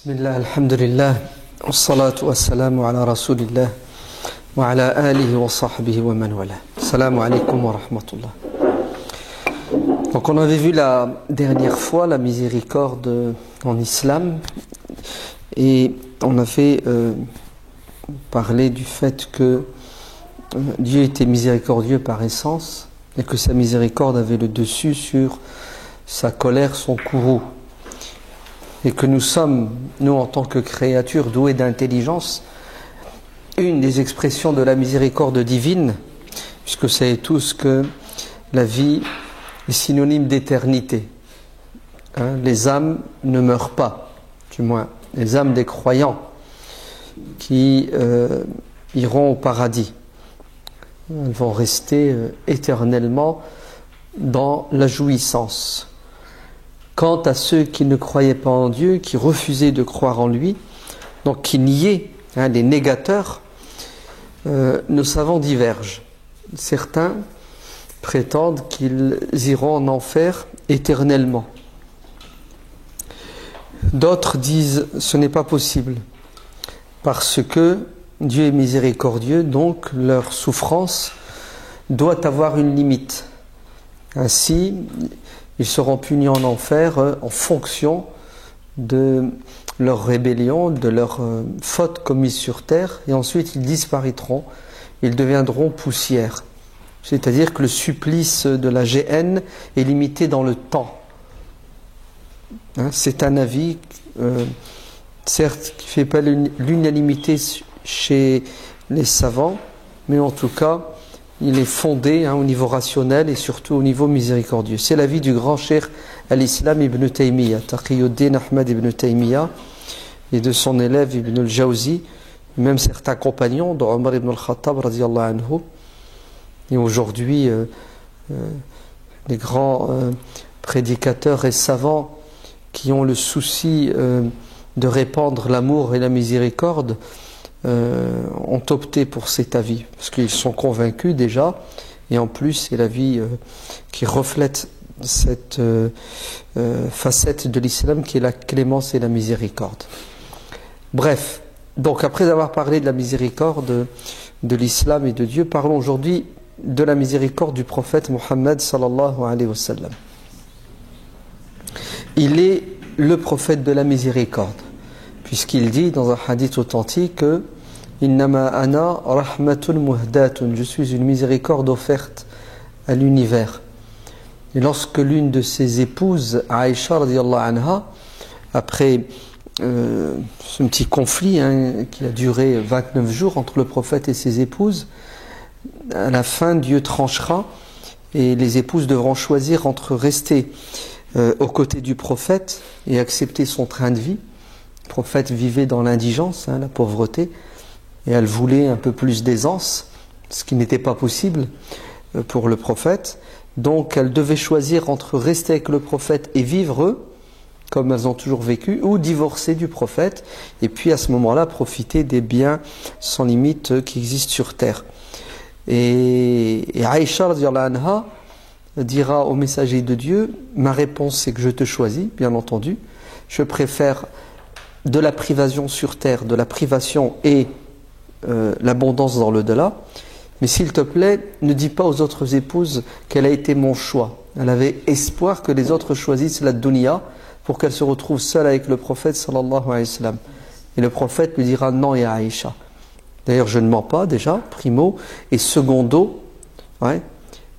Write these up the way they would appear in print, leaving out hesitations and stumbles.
Bismillah, alhamdulillah, wassalatu wassalamu ala rasulillah, wa ala alihi wa sahbihi wa man wala. Assalamu alaikum wa rahmatullah. Donc on avait vu la dernière fois la miséricorde en islam et on avait parlé du fait que Dieu était miséricordieux par essence et que sa miséricorde avait le dessus sur sa colère, son courroux. Et que nous sommes, nous en tant que créatures douées d'intelligence, une des expressions de la miséricorde divine, puisque vous savez tous que la vie est synonyme d'éternité. Les âmes ne meurent pas, du moins les âmes des croyants qui iront au paradis. Elles vont rester éternellement dans la jouissance. Quant à ceux qui ne croyaient pas en Dieu, qui refusaient de croire en lui, donc qui niaient, les négateurs, nos savants divergent. Certains prétendent qu'ils iront en enfer éternellement. D'autres disent ce n'est pas possible, parce que Dieu est miséricordieux, donc leur souffrance doit avoir une limite. Ainsi, ils seront punis en enfer en fonction de leur rébellion, de leur faute commise sur terre, et ensuite ils disparaîtront, ils deviendront poussière. C'est-à-dire que le supplice de la géhenne est limité dans le temps. C'est un avis, certes, qui ne fait pas l'unanimité chez les savants, mais en tout cas, il est fondé au niveau rationnel et surtout au niveau miséricordieux. C'est l'avis du grand cheikh al-Islam ibn Taymiyyah, Taqiyuddin Ahmad ibn Taymiyyah, et de son élève ibn al-Jawzi, même certains compagnons, dont Omar ibn al-Khattab radiyallahu anhu. Et aujourd'hui, les grands prédicateurs et savants qui ont le souci de répandre l'amour et la miséricorde ont opté pour cet avis, parce qu'ils sont convaincus déjà, et en plus c'est l'avis qui reflète cette facette de l'islam qui est la clémence et la miséricorde. Bref, donc après avoir parlé de la miséricorde de l'islam et de Dieu, parlons aujourd'hui de la miséricorde du prophète Mohammed sallallahu alayhi wa sallam. Il est le prophète de la miséricorde, puisqu'il dit dans un hadith authentique que Innama ana rahmatun muhdatun, je suis une miséricorde offerte à l'univers. Et lorsque l'une de ses épouses, Aïcha radiyallahu anha, après ce petit conflit qui a duré 29 jours entre le prophète et ses épouses, à la fin Dieu tranchera et les épouses devront choisir entre rester aux côtés du prophète et accepter son train de vie. Le prophète vivait dans l'indigence, la pauvreté, et elle voulait un peu plus d'aisance, ce qui n'était pas possible pour le prophète. Donc elle devait choisir entre rester avec le prophète et vivre comme elles ont toujours vécu, ou divorcer du prophète, et puis à ce moment-là profiter des biens sans limite qui existent sur terre. Et Aïcha radiyallahu anha dira au messager de Dieu, ma réponse c'est que je te choisis, bien entendu, je préfère de la privation sur terre, de la privation et l'abondance dans l'au-delà, mais s'il te plaît, ne dis pas aux autres épouses qu'elle a été mon choix. Elle avait espoir que les autres choisissent la dunya pour qu'elle se retrouve seule avec le prophète sallallahu alayhi wa sallam. Et le prophète lui dira non, ya Aïcha. D'ailleurs, je ne mens pas déjà, primo, et secondo,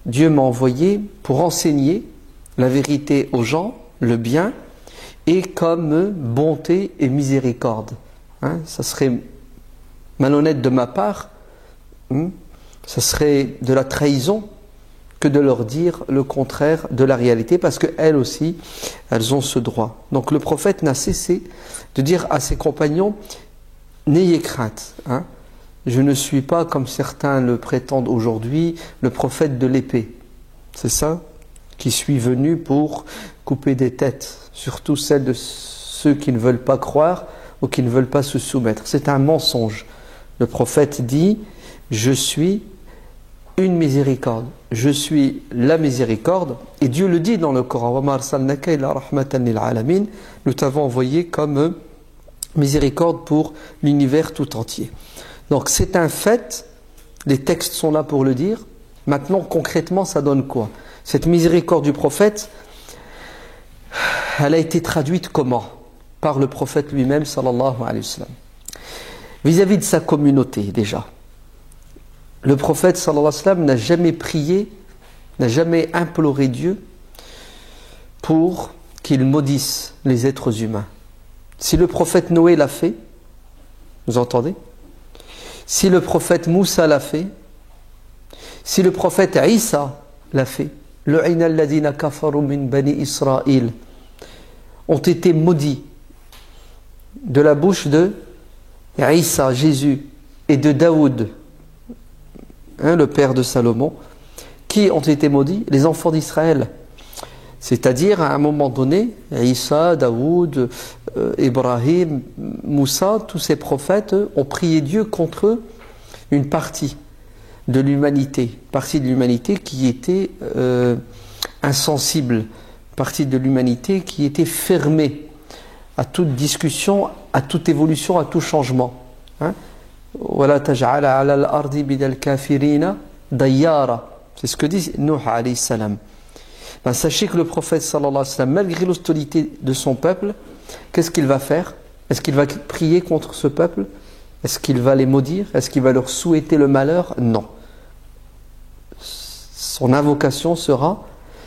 Dieu m'a envoyé pour enseigner la vérité aux gens, le bien, et comme bonté et miséricorde. Ça serait malhonnête de ma part, ça serait de la trahison que de leur dire le contraire de la réalité, parce qu'elles aussi, elles ont ce droit. Donc le prophète n'a cessé de dire à ses compagnons, n'ayez crainte, je ne suis pas, comme certains le prétendent aujourd'hui, le prophète de l'épée. C'est ça qui suis venu pour couper des têtes, surtout celles de ceux qui ne veulent pas croire ou qui ne veulent pas se soumettre. C'est un mensonge. Le prophète dit, je suis une miséricorde, je suis la miséricorde, et Dieu le dit dans le Coran, nous t'avons envoyé comme miséricorde pour l'univers tout entier. Donc c'est un fait, les textes sont là pour le dire. Maintenant concrètement ça donne quoi? Cette miséricorde du prophète, elle a été traduite comment? Par le prophète lui-même sallallahu alayhi wa sallam. Vis-à-vis de sa communauté déjà. Le prophète sallallahu alayhi wa sallam n'a jamais prié, n'a jamais imploré Dieu pour qu'il maudisse les êtres humains. Si le prophète Noé l'a fait, vous entendez? Si le prophète Moussa l'a fait, si le prophète Isa l'a fait, lu'ina alladhina kafaru min bani Israël, ont été maudits de la bouche de Isa, Jésus, et de Daoud, le père de Salomon. Qui ont été maudits? Les enfants d'Israël. C'est-à-dire, à un moment donné, Isa, Daoud, Ibrahim, Moussa, tous ces prophètes ont prié Dieu contre une partie de l'humanité, qui était insensible, partie de l'humanité qui était fermée à toute discussion, à toute évolution, à tout changement. وَلَا تَجْعَلَ عَلَى الْأَرْضِ بِدَ الْكَافِرِينَ دَيَّارًا. C'est ce que dit Nuh alayhi salam. Sachez que le prophète sallallahu alayhi wa sallam, malgré l'hostilité de son peuple, qu'est-ce qu'il va faire? Est-ce qu'il va prier contre ce peuple? Est-ce qu'il va les maudire? Est-ce qu'il va leur souhaiter le malheur? Non. Son invocation sera: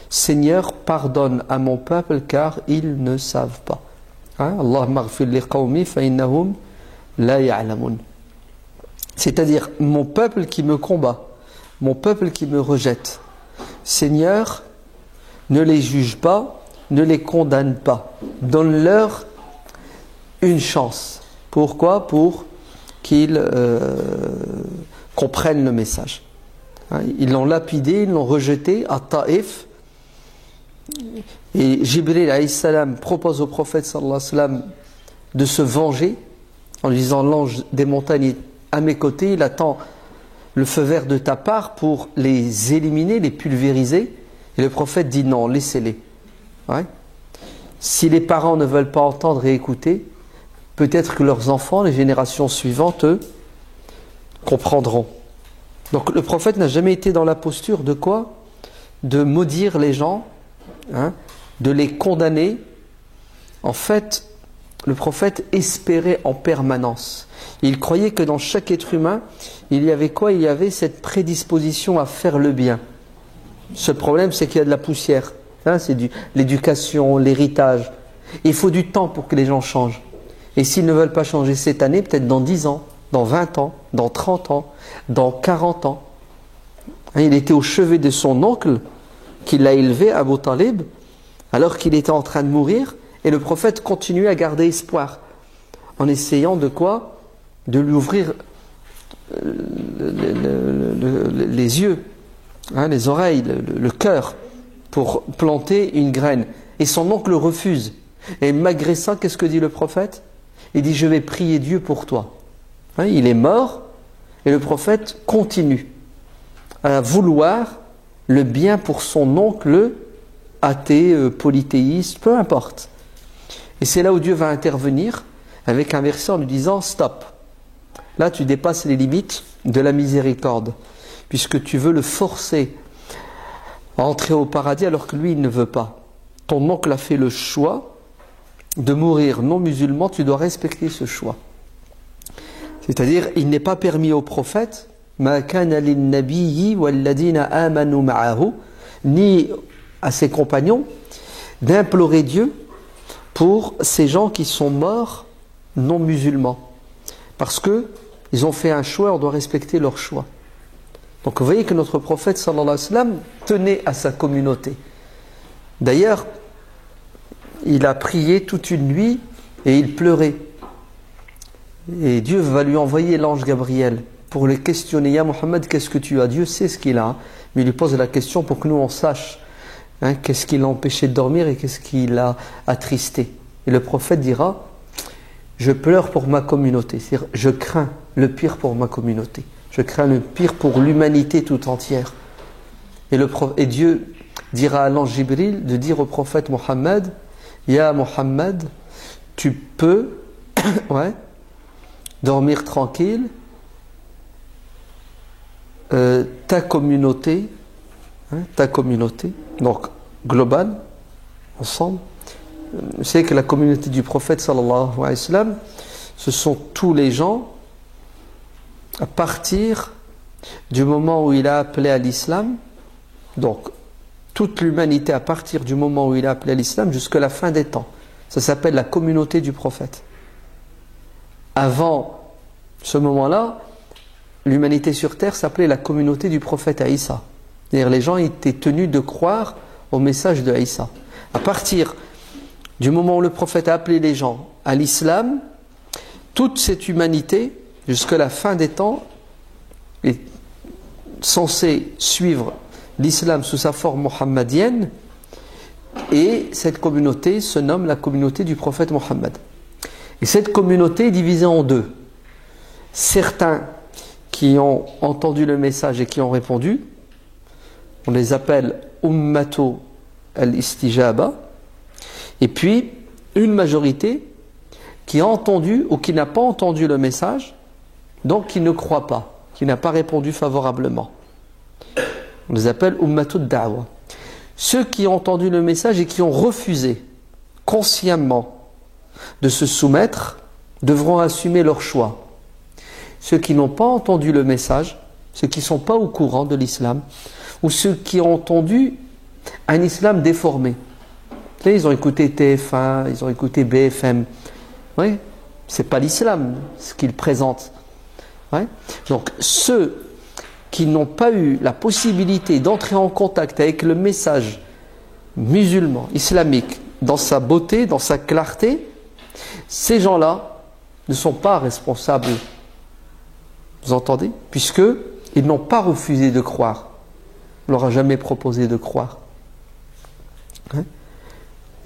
Seigneur, pardonne à mon peuple car ils ne savent pas. Allahumma ighfir li qawmi fa innahum la ya'lamun. C'est-à-dire, mon peuple qui me combat, mon peuple qui me rejette, Seigneur, ne les juge pas, ne les condamne pas. Donne-leur une chance. Pourquoi? Pour qu'ils comprennent le message. Ils l'ont lapidé, ils l'ont rejeté à Taïf. Et Jibril alayhi salam propose au prophète sallallahu alayhi wa sallam de se venger en lui disant: l'ange des montagnes est à mes côtés, il attend le feu vert de ta part pour les éliminer, les pulvériser. Et le prophète dit: non, laissez-les. Si les parents ne veulent pas entendre et écouter, peut-être que leurs enfants, les générations suivantes, eux, comprendront. Donc le prophète n'a jamais été dans la posture de quoi? De maudire les gens, de les condamner. En fait, le prophète espérait en permanence. Il croyait que dans chaque être humain, il y avait quoi? Il y avait cette prédisposition à faire le bien. Ce problème, c'est qu'il y a de la poussière. C'est l'éducation, l'héritage. Il faut du temps pour que les gens changent. Et s'ils ne veulent pas changer cette année, peut-être dans 10 ans, dans 20 ans, dans 30 ans, dans 40 ans. Il était au chevet de son oncle, qui l'a élevé, Abu Talib, alors qu'il était en train de mourir, et le prophète continuait à garder espoir, en essayant de quoi? De lui ouvrir les yeux, les oreilles, le cœur, pour planter une graine. Et son oncle refuse. Et malgré ça, qu'est-ce que dit le prophète? Il dit: je vais prier Dieu pour toi. Il est mort, et le prophète continue à vouloir le bien pour son oncle, athée, polythéiste, peu importe. Et c'est là où Dieu va intervenir avec un verset en lui disant: stop, là tu dépasses les limites de la miséricorde, puisque tu veux le forcer à entrer au paradis alors que lui il ne veut pas. Ton oncle a fait le choix de mourir non musulman, tu dois respecter ce choix. C'est-à-dire, il n'est pas permis au prophète, ma kana lin-nabiyyi walladhina amanu ma'ahu, ni à ses compagnons, d'implorer Dieu pour ces gens qui sont morts non musulmans. Parce que ils ont fait un choix, on doit respecter leur choix. Donc vous voyez que notre prophète sallallahu alayhi wa sallam tenait à sa communauté. D'ailleurs, il a prié toute une nuit et il pleurait. Et Dieu va lui envoyer l'ange Gabriel pour le questionner. Ya Muhammad, qu'est-ce que tu as? Dieu sait ce qu'il a, mais il lui pose la question pour que nous on sache qu'est-ce qui l'a empêché de dormir et qu'est-ce qui l'a attristé. Et le prophète dira: je pleure pour ma communauté, c'est-à-dire je crains le pire pour ma communauté, je crains le pire pour l'humanité tout entière. Et Dieu dira à l'ange Jibril de dire au prophète Muhammad: Ya Muhammad, tu peux Ouais. Dormir tranquille. Ta communauté, donc globale, ensemble. Vous savez que la communauté du prophète sallallahu alayhi wa sallam, ce sont tous les gens à partir du moment où il a appelé à l'islam, donc toute l'humanité à partir du moment où il a appelé à l'islam jusqu'à la fin des temps. Ça s'appelle la communauté du prophète. Avant ce moment-là, l'humanité sur terre s'appelait la communauté du prophète Aïssa. C'est-à-dire les gens étaient tenus de croire au message de Aïssa. À partir du moment où le prophète a appelé les gens à l'islam, toute cette humanité, jusqu'à la fin des temps, est censée suivre l'islam sous sa forme mohammadienne, et cette communauté se nomme la communauté du prophète Mohammed. Et cette communauté est divisée en deux. Certains qui ont entendu le message et qui ont répondu, on les appelle Ummatu al-Istijaba, et puis une majorité qui a entendu ou qui n'a pas entendu le message, donc qui ne croit pas, qui n'a pas répondu favorablement. On les appelle Ummatu ad-Da'wa. Ceux qui ont entendu le message et qui ont refusé consciemment de se soumettre devront assumer leur choix. Ceux qui n'ont pas entendu le message, ceux qui ne sont pas au courant de l'islam, ou ceux qui ont entendu un islam déformé. Vous savez, ils ont écouté TF1, ils ont écouté BFM. Oui, c'est pas l'islam ce qu'ils présentent. Ouais. Donc ceux qui n'ont pas eu la possibilité d'entrer en contact avec le message musulman, islamique, dans sa beauté, dans sa clarté, ces gens-là ne sont pas responsables. Vous entendez? Puisqu'ils n'ont pas refusé de croire. On ne leur a jamais proposé de croire. Hein?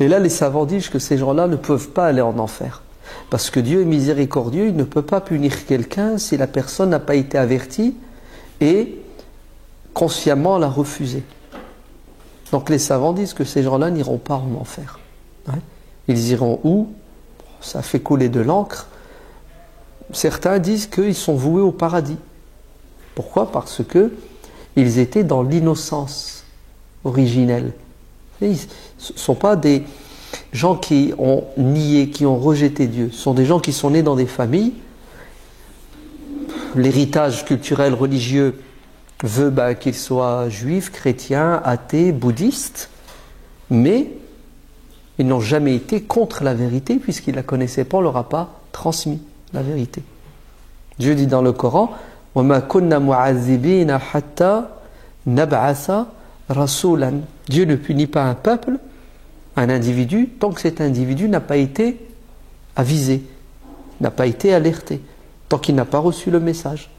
Et là, les savants disent que ces gens-là ne peuvent pas aller en enfer. Parce que Dieu est miséricordieux, il ne peut pas punir quelqu'un si la personne n'a pas été avertie et consciemment l'a refusé. Donc les savants disent que ces gens-là n'iront pas en enfer. Hein? Ils iront où? Ça fait couler de l'encre. Certains disent qu'ils sont voués au paradis. Pourquoi? Parce que ils étaient dans l'innocence originelle. Ils ne sont pas des gens qui ont nié, qui ont rejeté Dieu. Ce sont des gens qui sont nés dans des familles. L'héritage culturel, religieux veut qu'ils soient juifs, chrétiens, athées, bouddhistes, mais ils n'ont jamais été contre la vérité puisqu'ils ne la connaissaient pas, on ne leur a pas transmis la vérité. Dieu dit dans le Coran, وَمَا كُنَّا مُعَذِّبِينَ حَتَّى نَبْعَثَ رَسُولًا. Dieu ne punit pas un peuple, un individu, tant que cet individu n'a pas été avisé, n'a pas été alerté, tant qu'il n'a pas reçu le message.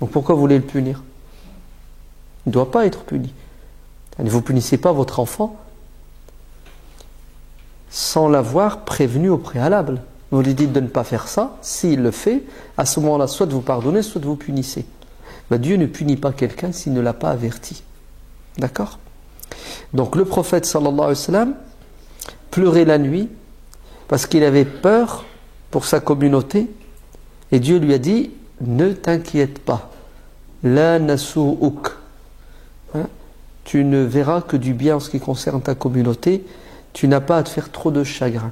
Donc pourquoi vous voulez le punir? Il ne doit pas être puni. Ne vous punissez pas votre enfant sans l'avoir prévenu au préalable. Vous lui dites de ne pas faire ça, s'il le fait, à ce moment-là, soit de vous pardonner, soit de vous punissez. Dieu ne punit pas quelqu'un s'il ne l'a pas averti. D'accord? Donc le prophète sallallahu alayhi wa sallam pleurait la nuit parce qu'il avait peur pour sa communauté et Dieu lui a dit ne t'inquiète pas, la nasu'uk, tu ne verras que du bien en ce qui concerne ta communauté, tu n'as pas à te faire trop de chagrin.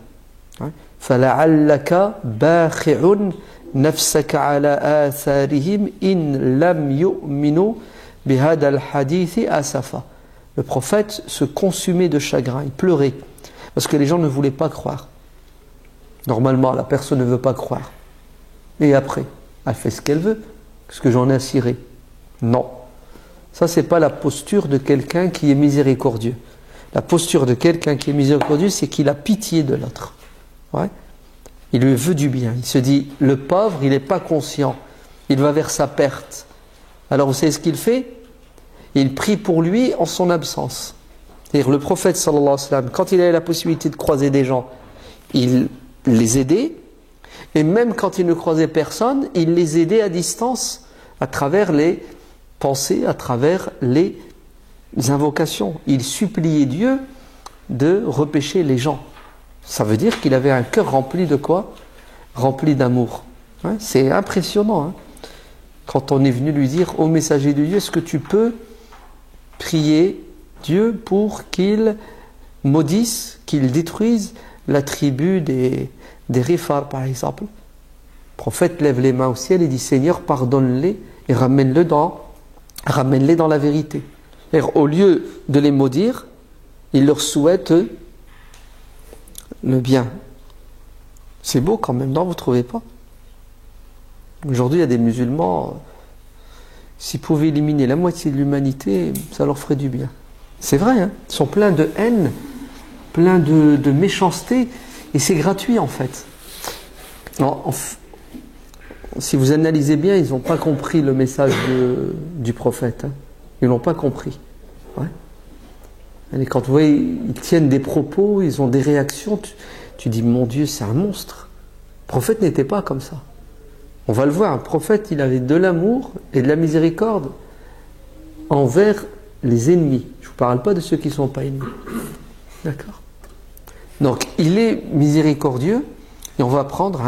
فَلَعَلَّكَ بَاخِعٌ نَفْسَكَ عَلَى آثَارِهِمْ إِنْ لَمْ يُؤْمِنُوا بِهَذَا الْحَدِيثِ أَسَفًا. Le prophète se consumait de chagrin, il pleurait, parce que les gens ne voulaient pas croire. Normalement, la personne ne veut pas croire. Et après, elle fait ce qu'elle veut. Qu'est-ce que j'en ai à cirer? Non. Ça, c'est pas la posture de quelqu'un qui est miséricordieux. La posture de quelqu'un qui est miséricordieux, c'est qu'il a pitié de l'autre. Ouais. Il lui veut du bien. Il se dit, le pauvre, il n'est pas conscient. Il va vers sa perte. Alors, vous savez ce qu'il fait? Il prie pour lui en son absence. C'est-à-dire, le prophète, sallallahu alayhi wa sallam, quand il avait la possibilité de croiser des gens, il les aidait. Et même quand il ne croisait personne, il les aidait à distance, à travers les pensées, à travers les invocations. Il suppliait Dieu de repêcher les gens. Ça veut dire qu'il avait un cœur rempli de quoi? rempli d'amour. Hein, c'est impressionnant. Hein. Quand on est venu lui dire, ô messager de Dieu, est-ce que tu peux prier Dieu pour qu'il maudisse, qu'il détruise la tribu des Rifar, par exemple. Le prophète lève les mains au ciel et dit, Seigneur, pardonne-les et ramène-les dans la vérité. Et au lieu de les maudire, il leur souhaite le bien. C'est beau quand même, non, vous ne trouvez pas? Aujourd'hui, il y a des musulmans, s'ils pouvaient éliminer la moitié de l'humanité, ça leur ferait du bien. C'est vrai, hein, ils sont pleins de haine, pleins de méchanceté, et c'est gratuit en fait. Si vous analysez bien, ils n'ont pas compris le message du prophète. Hein. Ils ne l'ont pas compris. Ouais. Et quand vous voyez, ils tiennent des propos, ils ont des réactions, tu dis, mon Dieu, c'est un monstre. Le prophète n'était pas comme ça. On va le voir, un prophète, il avait de l'amour et de la miséricorde envers les ennemis. Je ne vous parle pas de ceux qui ne sont pas ennemis. D'accord? Donc, il est miséricordieux, et on va prendre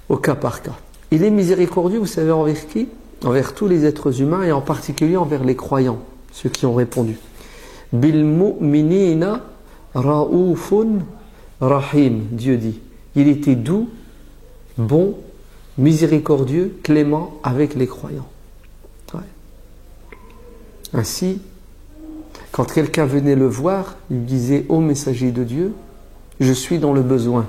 au cas par cas. Il est miséricordieux, vous savez, envers qui? Envers tous les êtres humains, et en particulier envers les croyants, ceux qui ont répondu. Bil mu'minina ra'ufun rahim, Dieu dit. Il était doux, bon, miséricordieux, clément avec les croyants. Ouais. Ainsi, quand quelqu'un venait le voir, il disait, ô messager de Dieu, je suis dans le besoin.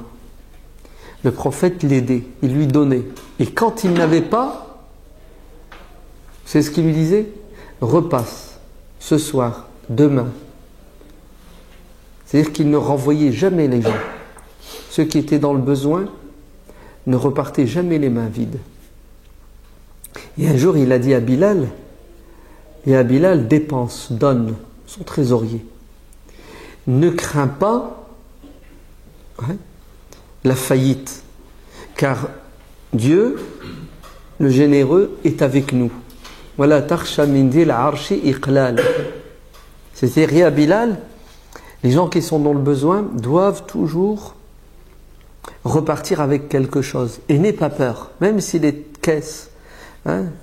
Le prophète l'aidait, il lui donnait. Et quand il n'avait pas, c'est ce qu'il lui disait, repasse, ce soir, demain. C'est-à-dire qu'il ne renvoyait jamais les gens. Ceux qui étaient dans le besoin ne repartaient jamais les mains vides. Et un jour, il a dit à Bilal, dépense, donne, son trésorier. Ne crains pas la faillite, car Dieu, le généreux, est avec nous. Voilà, tarsha min dil arshi iqlal. C'est-à-dire, à Bilal, les gens qui sont dans le besoin doivent toujours repartir avec quelque chose. Et n'aie pas peur, même si les caisses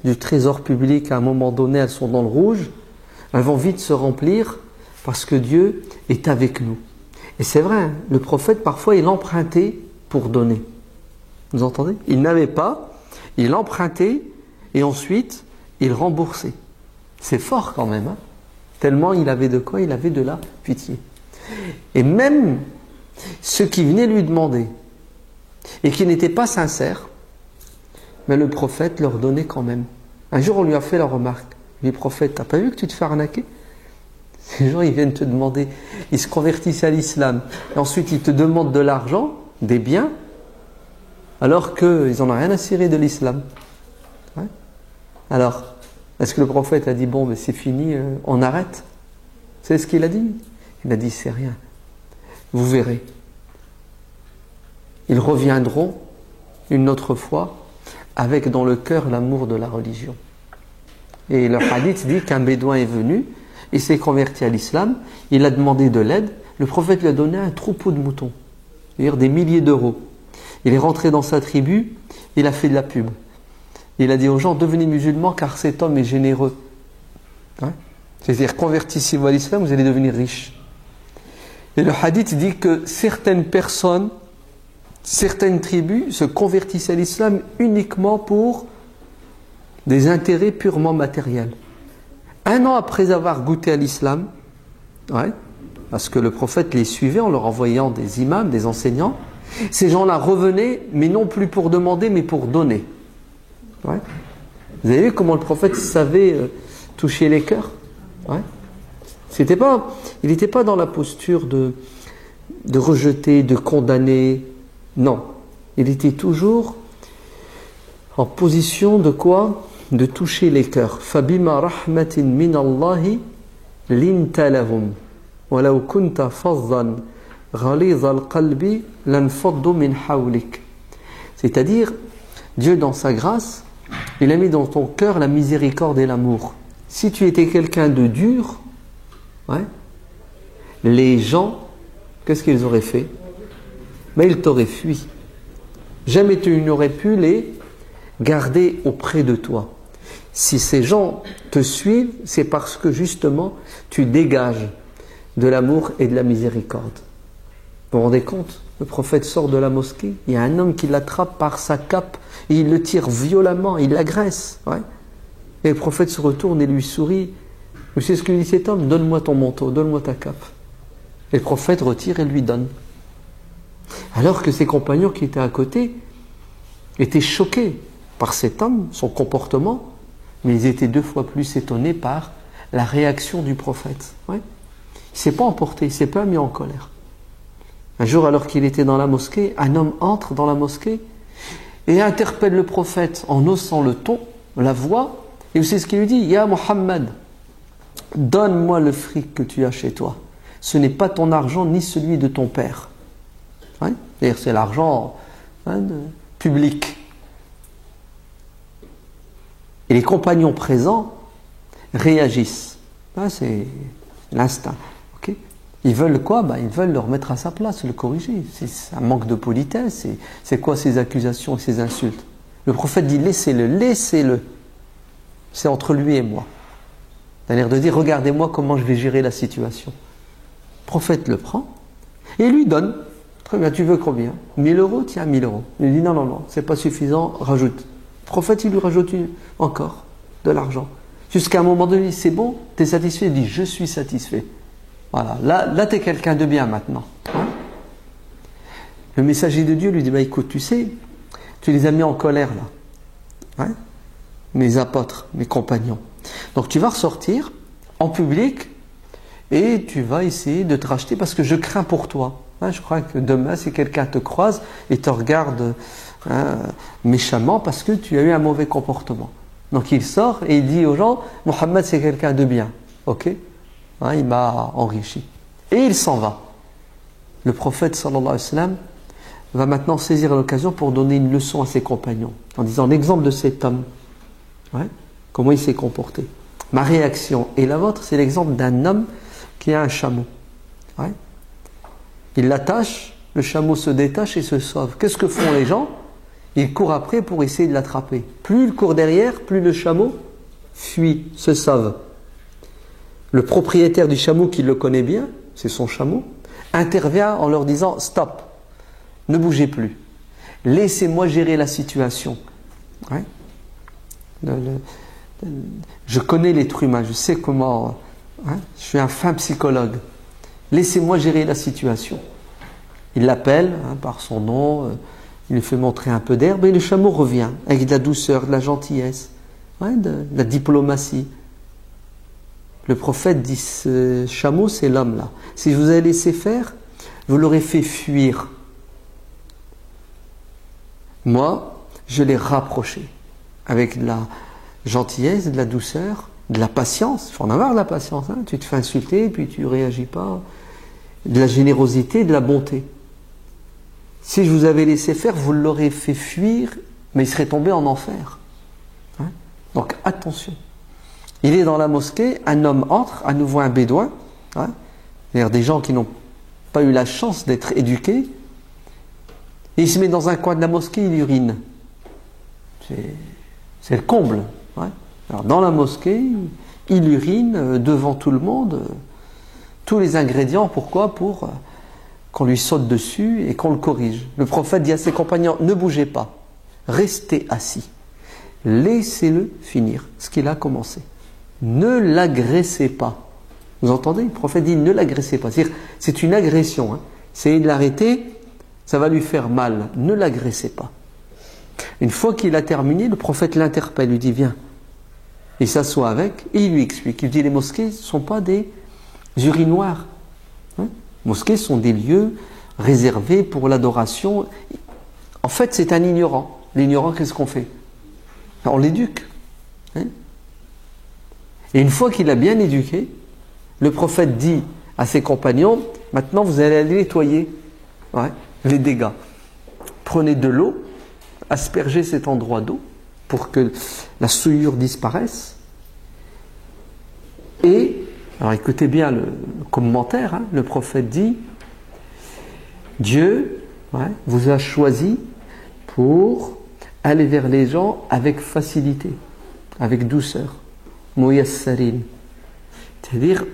du trésor public, à un moment donné, elles sont dans le rouge, elles vont vite se remplir parce que Dieu est avec nous. Et c'est vrai, hein, le prophète, parfois, il empruntait pour donner. Vous entendez? Il n'avait pas, il empruntait et ensuite, il remboursait. C'est fort quand même, hein, tellement il avait de quoi? Il avait de la pitié. Et même ceux qui venaient lui demander et qui n'étaient pas sincères, mais le prophète leur donnait quand même. Un jour, on lui a fait la remarque. Les prophètes, t'as pas vu que tu te fais arnaquer? Ces gens, ils viennent te demander, ils se convertissent à l'islam, et ensuite ils te demandent de l'argent, des biens, alors qu'ils n'en ont rien à cirer de l'islam. Ouais. Alors, est-ce que le prophète a dit, bon, mais c'est fini, on arrête? C'est ce qu'il a dit? Il a dit, c'est rien. Vous verrez. Ils reviendront une autre fois avec dans le cœur l'amour de la religion. Et le hadith dit qu'un bédouin est venu, il s'est converti à l'islam, il a demandé de l'aide, le prophète lui a donné un troupeau de moutons, c'est-à-dire des milliers d'euros. Il est rentré dans sa tribu, il a fait de la pub. Il a dit aux gens, devenez musulmans car cet homme est généreux. Hein? C'est-à-dire, convertissez-vous à l'islam, vous allez devenir riches. Et le hadith dit que certaines personnes, certaines tribus se convertissent à l'islam uniquement pour des intérêts purement matériels. Un an après avoir goûté à l'islam, parce que le prophète les suivait en leur envoyant des imams, des enseignants, ces gens-là revenaient, mais non plus pour demander, mais pour donner. Ouais. Vous avez vu comment le prophète savait toucher les cœurs? Il n'était pas dans la posture de rejeter, de condamner. Non. Il était toujours en position de quoi? De toucher les cœurs. Fabima rahmatin min Allahi linta lahum walau kunta faddan ghaliz al-qalbi lanfaddu min hawlik. C'est-à-dire, Dieu dans sa grâce, il a mis dans ton cœur la miséricorde et l'amour. Si tu étais quelqu'un de dur, les gens, qu'est-ce qu'ils auraient fait? Mais ils t'auraient fui. Jamais tu n'aurais pu les garder auprès de toi. Si ces gens te suivent, c'est parce que justement tu dégages de l'amour et de la miséricorde. Vous vous rendez compte? Le prophète sort de la mosquée, il y a un homme qui l'attrape par sa cape et il le tire violemment, il l'agresse. Ouais. Et le prophète se retourne et lui sourit. Vous savez ce que lui dit cet homme? Donne-moi ton manteau, donne-moi ta cape. Et le prophète retire et lui donne. Alors que ses compagnons qui étaient à côté étaient choqués par cet homme, son comportement, mais ils étaient 2 fois plus étonnés par la réaction du prophète. Ouais. Il ne s'est pas emporté, il ne s'est pas mis en colère. Un jour, alors qu'il était dans la mosquée, un homme entre dans la mosquée et interpelle le prophète en haussant le ton, la voix, et vous savez ce qu'il lui dit? Ya Muhammad, donne-moi le fric que tu as chez toi. Ce n'est pas ton argent ni celui de ton père. Ouais. C'est-à-dire c'est l'argent public. Et les compagnons présents réagissent. C'est l'instinct. Okay. Ils veulent quoi? Ils veulent le remettre à sa place, le corriger. C'est un manque de politesse. C'est quoi ces accusations et ces insultes? Le prophète dit laissez-le, laissez-le. C'est entre lui et moi. C'est-à-dire de dire regardez-moi comment je vais gérer la situation. Le prophète le prend et lui donne. Très bien, tu veux combien? 1000 euros? Tiens, 1000 euros. Il lui dit non, c'est pas suffisant, rajoute. Le prophète, il lui rajoute encore de l'argent. Jusqu'à un moment donné, c'est bon, tu es satisfait? Il dit, je suis satisfait. Voilà, là tu es quelqu'un de bien maintenant. Hein? Le messager de Dieu lui dit, écoute, tu sais, tu les as mis en colère là. Hein? Mes apôtres, mes compagnons. Donc tu vas ressortir en public et tu vas essayer de te racheter parce que je crains pour toi. Hein, je crois que demain, si quelqu'un te croise et te regarde méchamment parce que tu as eu un mauvais comportement. Donc il sort et il dit aux gens, Mohammed c'est quelqu'un de bien. Ok, hein, il m'a enrichi. Et il s'en va. Le prophète sallallahu alayhi wa sallam va maintenant saisir l'occasion pour donner une leçon à ses compagnons en disant l'exemple de cet homme. Ouais, comment il s'est comporté. Ma réaction et la vôtre, c'est l'exemple d'un homme qui a un chameau. Ouais. Il l'attache, le chameau se détache et se sauve. Qu'est-ce que font les gens? Ils courent après pour essayer de l'attraper. Plus il court derrière, plus le chameau fuit, se sauve. Le propriétaire du chameau, qui le connaît bien, c'est son chameau, intervient en leur disant « Stop, ne bougez plus, laissez-moi gérer la situation. Ouais. » Je connais l'être humain, je sais comment, hein, je suis un fin psychologue. Laissez-moi gérer la situation. Il l'appelle par son nom, il lui fait montrer un peu d'herbe et le chameau revient avec de la douceur, de la gentillesse, de la diplomatie. Le prophète dit, ce chameau c'est l'homme là. Si je vous ai laissé faire, vous l'aurez fait fuir. Moi, je l'ai rapproché avec de la gentillesse, de la douceur, de la patience. Il faut en avoir de la patience. Hein. Tu te fais insulter, puis tu ne réagis pas. De la générosité, de la bonté. Si je vous avais laissé faire, vous l'aurez fait fuir, mais il serait tombé en enfer. Hein. Donc attention. Il est dans la mosquée, un homme entre, à nouveau un bédouin, hein. C'est-à-dire des gens qui n'ont pas eu la chance d'être éduqués, et il se met dans un coin de la mosquée, il urine. C'est le comble. Ouais. Alors dans la mosquée, il urine devant tout le monde, tous les ingrédients, pourquoi? Pour qu'on lui saute dessus et qu'on le corrige. Le prophète dit à ses compagnons, ne bougez pas, restez assis, laissez-le finir ce qu'il a commencé. Ne l'agressez pas. Vous entendez? Le prophète dit, ne l'agressez pas. C'est une agression. Hein. Essayez de l'arrêter, ça va lui faire mal. Ne l'agressez pas. Une fois qu'il a terminé, le prophète l'interpelle, lui dit, viens. Il s'assoit avec et il lui explique. Il dit, les mosquées ne sont pas des urinoirs. Hein? Les mosquées sont des lieux réservés pour l'adoration. En fait, c'est un ignorant. L'ignorant, qu'est-ce qu'on fait? On l'éduque. Hein? Et une fois qu'il a bien éduqué, le prophète dit à ses compagnons, maintenant vous allez aller nettoyer les dégâts. Prenez de l'eau, aspergez cet endroit d'eau pour que la souillure disparaisse. Et, alors écoutez bien le commentaire, hein, le prophète dit, Dieu vous a choisi pour aller vers les gens avec facilité, avec douceur. Muyassarin. C'est-à-dire,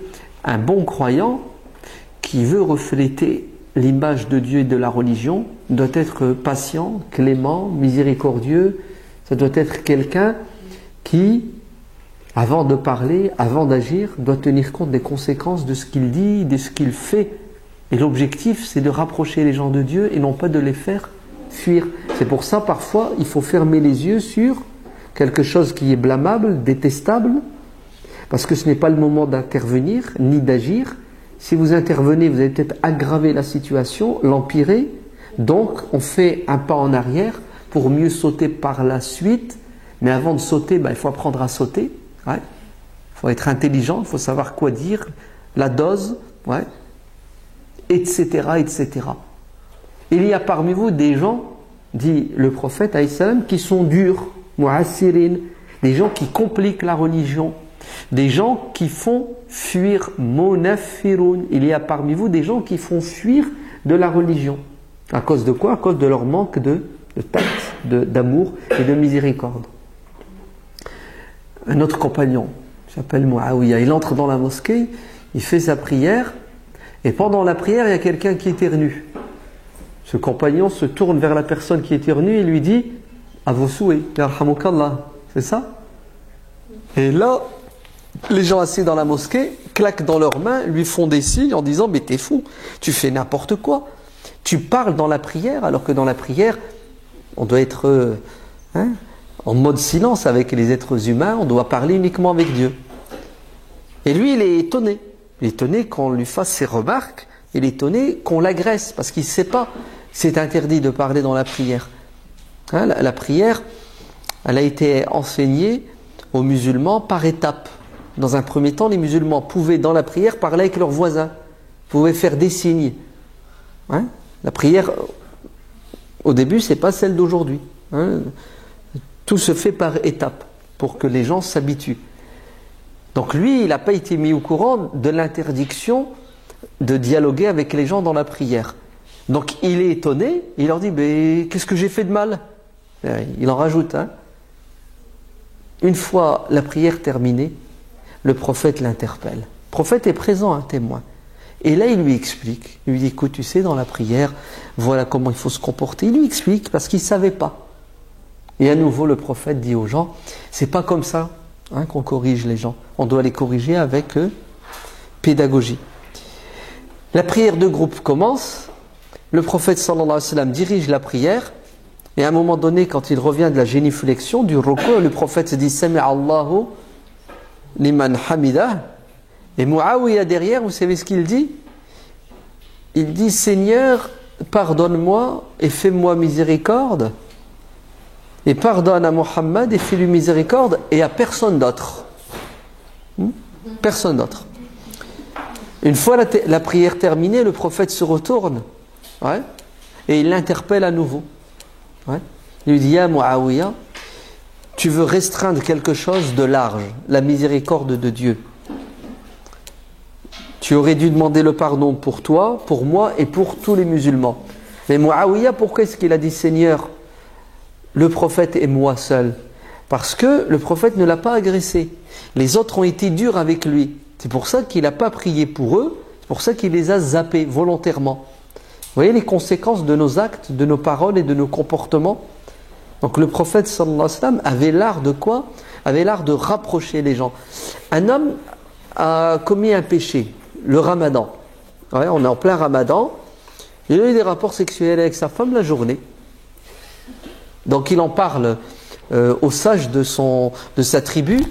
un bon croyant qui veut refléter l'image de Dieu et de la religion doit être patient, clément, miséricordieux. Ça doit être quelqu'un qui, avant de parler, avant d'agir, doit tenir compte des conséquences de ce qu'il dit, de ce qu'il fait. Et l'objectif, c'est de rapprocher les gens de Dieu et non pas de les faire fuir. C'est pour ça, parfois, il faut fermer les yeux sur quelque chose qui est blâmable, détestable, parce que ce n'est pas le moment d'intervenir, ni d'agir. Si vous intervenez, vous allez peut-être aggraver la situation, l'empirer. Donc, on fait un pas en arrière pour mieux sauter par la suite. Mais avant de sauter, il faut apprendre à sauter. Il faut être intelligent, il faut savoir quoi dire, la dose, etc., etc. Il y a parmi vous des gens, dit le prophète, qui sont durs, mu'assirin, des gens qui compliquent la religion, des gens qui font fuir, munaffirun. Il y a parmi vous des gens qui font fuir de la religion. À cause de quoi? À cause de leur manque de tact, d'amour et de miséricorde. Un autre compagnon, il s'appelle Muawiya, il entre dans la mosquée, il fait sa prière, et pendant la prière, il y a quelqu'un qui éternue. Ce compagnon se tourne vers la personne qui éternue et lui dit « À vos souhaits, yarhamukallah ». C'est ça? Et là, les gens assis dans la mosquée claquent dans leurs mains, lui font des signes en disant « Mais t'es fou, tu fais n'importe quoi. Tu parles dans la prière, alors que dans la prière, on doit être en mode silence avec les êtres humains, on doit parler uniquement avec Dieu. » Et lui, il est étonné. Il est étonné qu'on lui fasse ces remarques, il est étonné qu'on l'agresse, parce qu'il ne sait pas que c'est interdit de parler dans la prière. La prière, elle a été enseignée aux musulmans par étapes. Dans un premier temps, les musulmans pouvaient dans la prière parler avec leurs voisins, pouvaient faire des signes. La prière, au début, ce n'est pas celle d'aujourd'hui. Tout se fait par étapes pour que les gens s'habituent. Donc lui, il n'a pas été mis au courant de l'interdiction de dialoguer avec les gens dans la prière. Donc il est étonné, il leur dit « Mais qu'est-ce que j'ai fait de mal ?» Il en rajoute. Une fois la prière terminée, le prophète l'interpelle. Le prophète est présent, un témoin. Et là, il lui explique. Il lui dit « Écoute, tu sais, dans la prière, voilà comment il faut se comporter. » Il lui explique parce qu'il ne savait pas. Et à nouveau, le prophète dit aux gens « C'est pas comme ça qu'on corrige les gens. On doit les corriger avec pédagogie. » La prière de groupe commence. Le prophète sallallahu alayhi wa sallam dirige la prière. Et à un moment donné, quand il revient de la génuflexion, du ruku', le prophète se dit « Sami'a Allahu liman hamidah » Et Muawiya derrière, vous savez ce qu'il dit? Il dit « Seigneur, pardonne-moi et fais-moi miséricorde. Et pardonne à Muhammad et fais-lui miséricorde et à personne d'autre. » Personne d'autre. Une fois la prière terminée, le prophète se retourne et il l'interpelle à nouveau. Il lui dit « Ya Muawiya, tu veux restreindre quelque chose de large, la miséricorde de Dieu. Tu aurais dû demander le pardon pour toi, pour moi et pour tous les musulmans. Mais Muawiya, pourquoi est-ce qu'il a dit Seigneur, le prophète et moi seul? Parce que le prophète ne l'a pas agressé. Les autres ont été durs avec lui. C'est pour ça qu'il n'a pas prié pour eux, c'est pour ça qu'il les a zappés volontairement. Vous voyez les conséquences de nos actes, de nos paroles et de nos comportements? Donc le prophète sallallahu alayhi wa sallam avait l'art de quoi? Avait l'art de rapprocher les gens. Un homme a commis un péché, le ramadan. On est en plein ramadan. Il a eu des rapports sexuels avec sa femme la journée. Donc il en parle aux sages de sa tribu.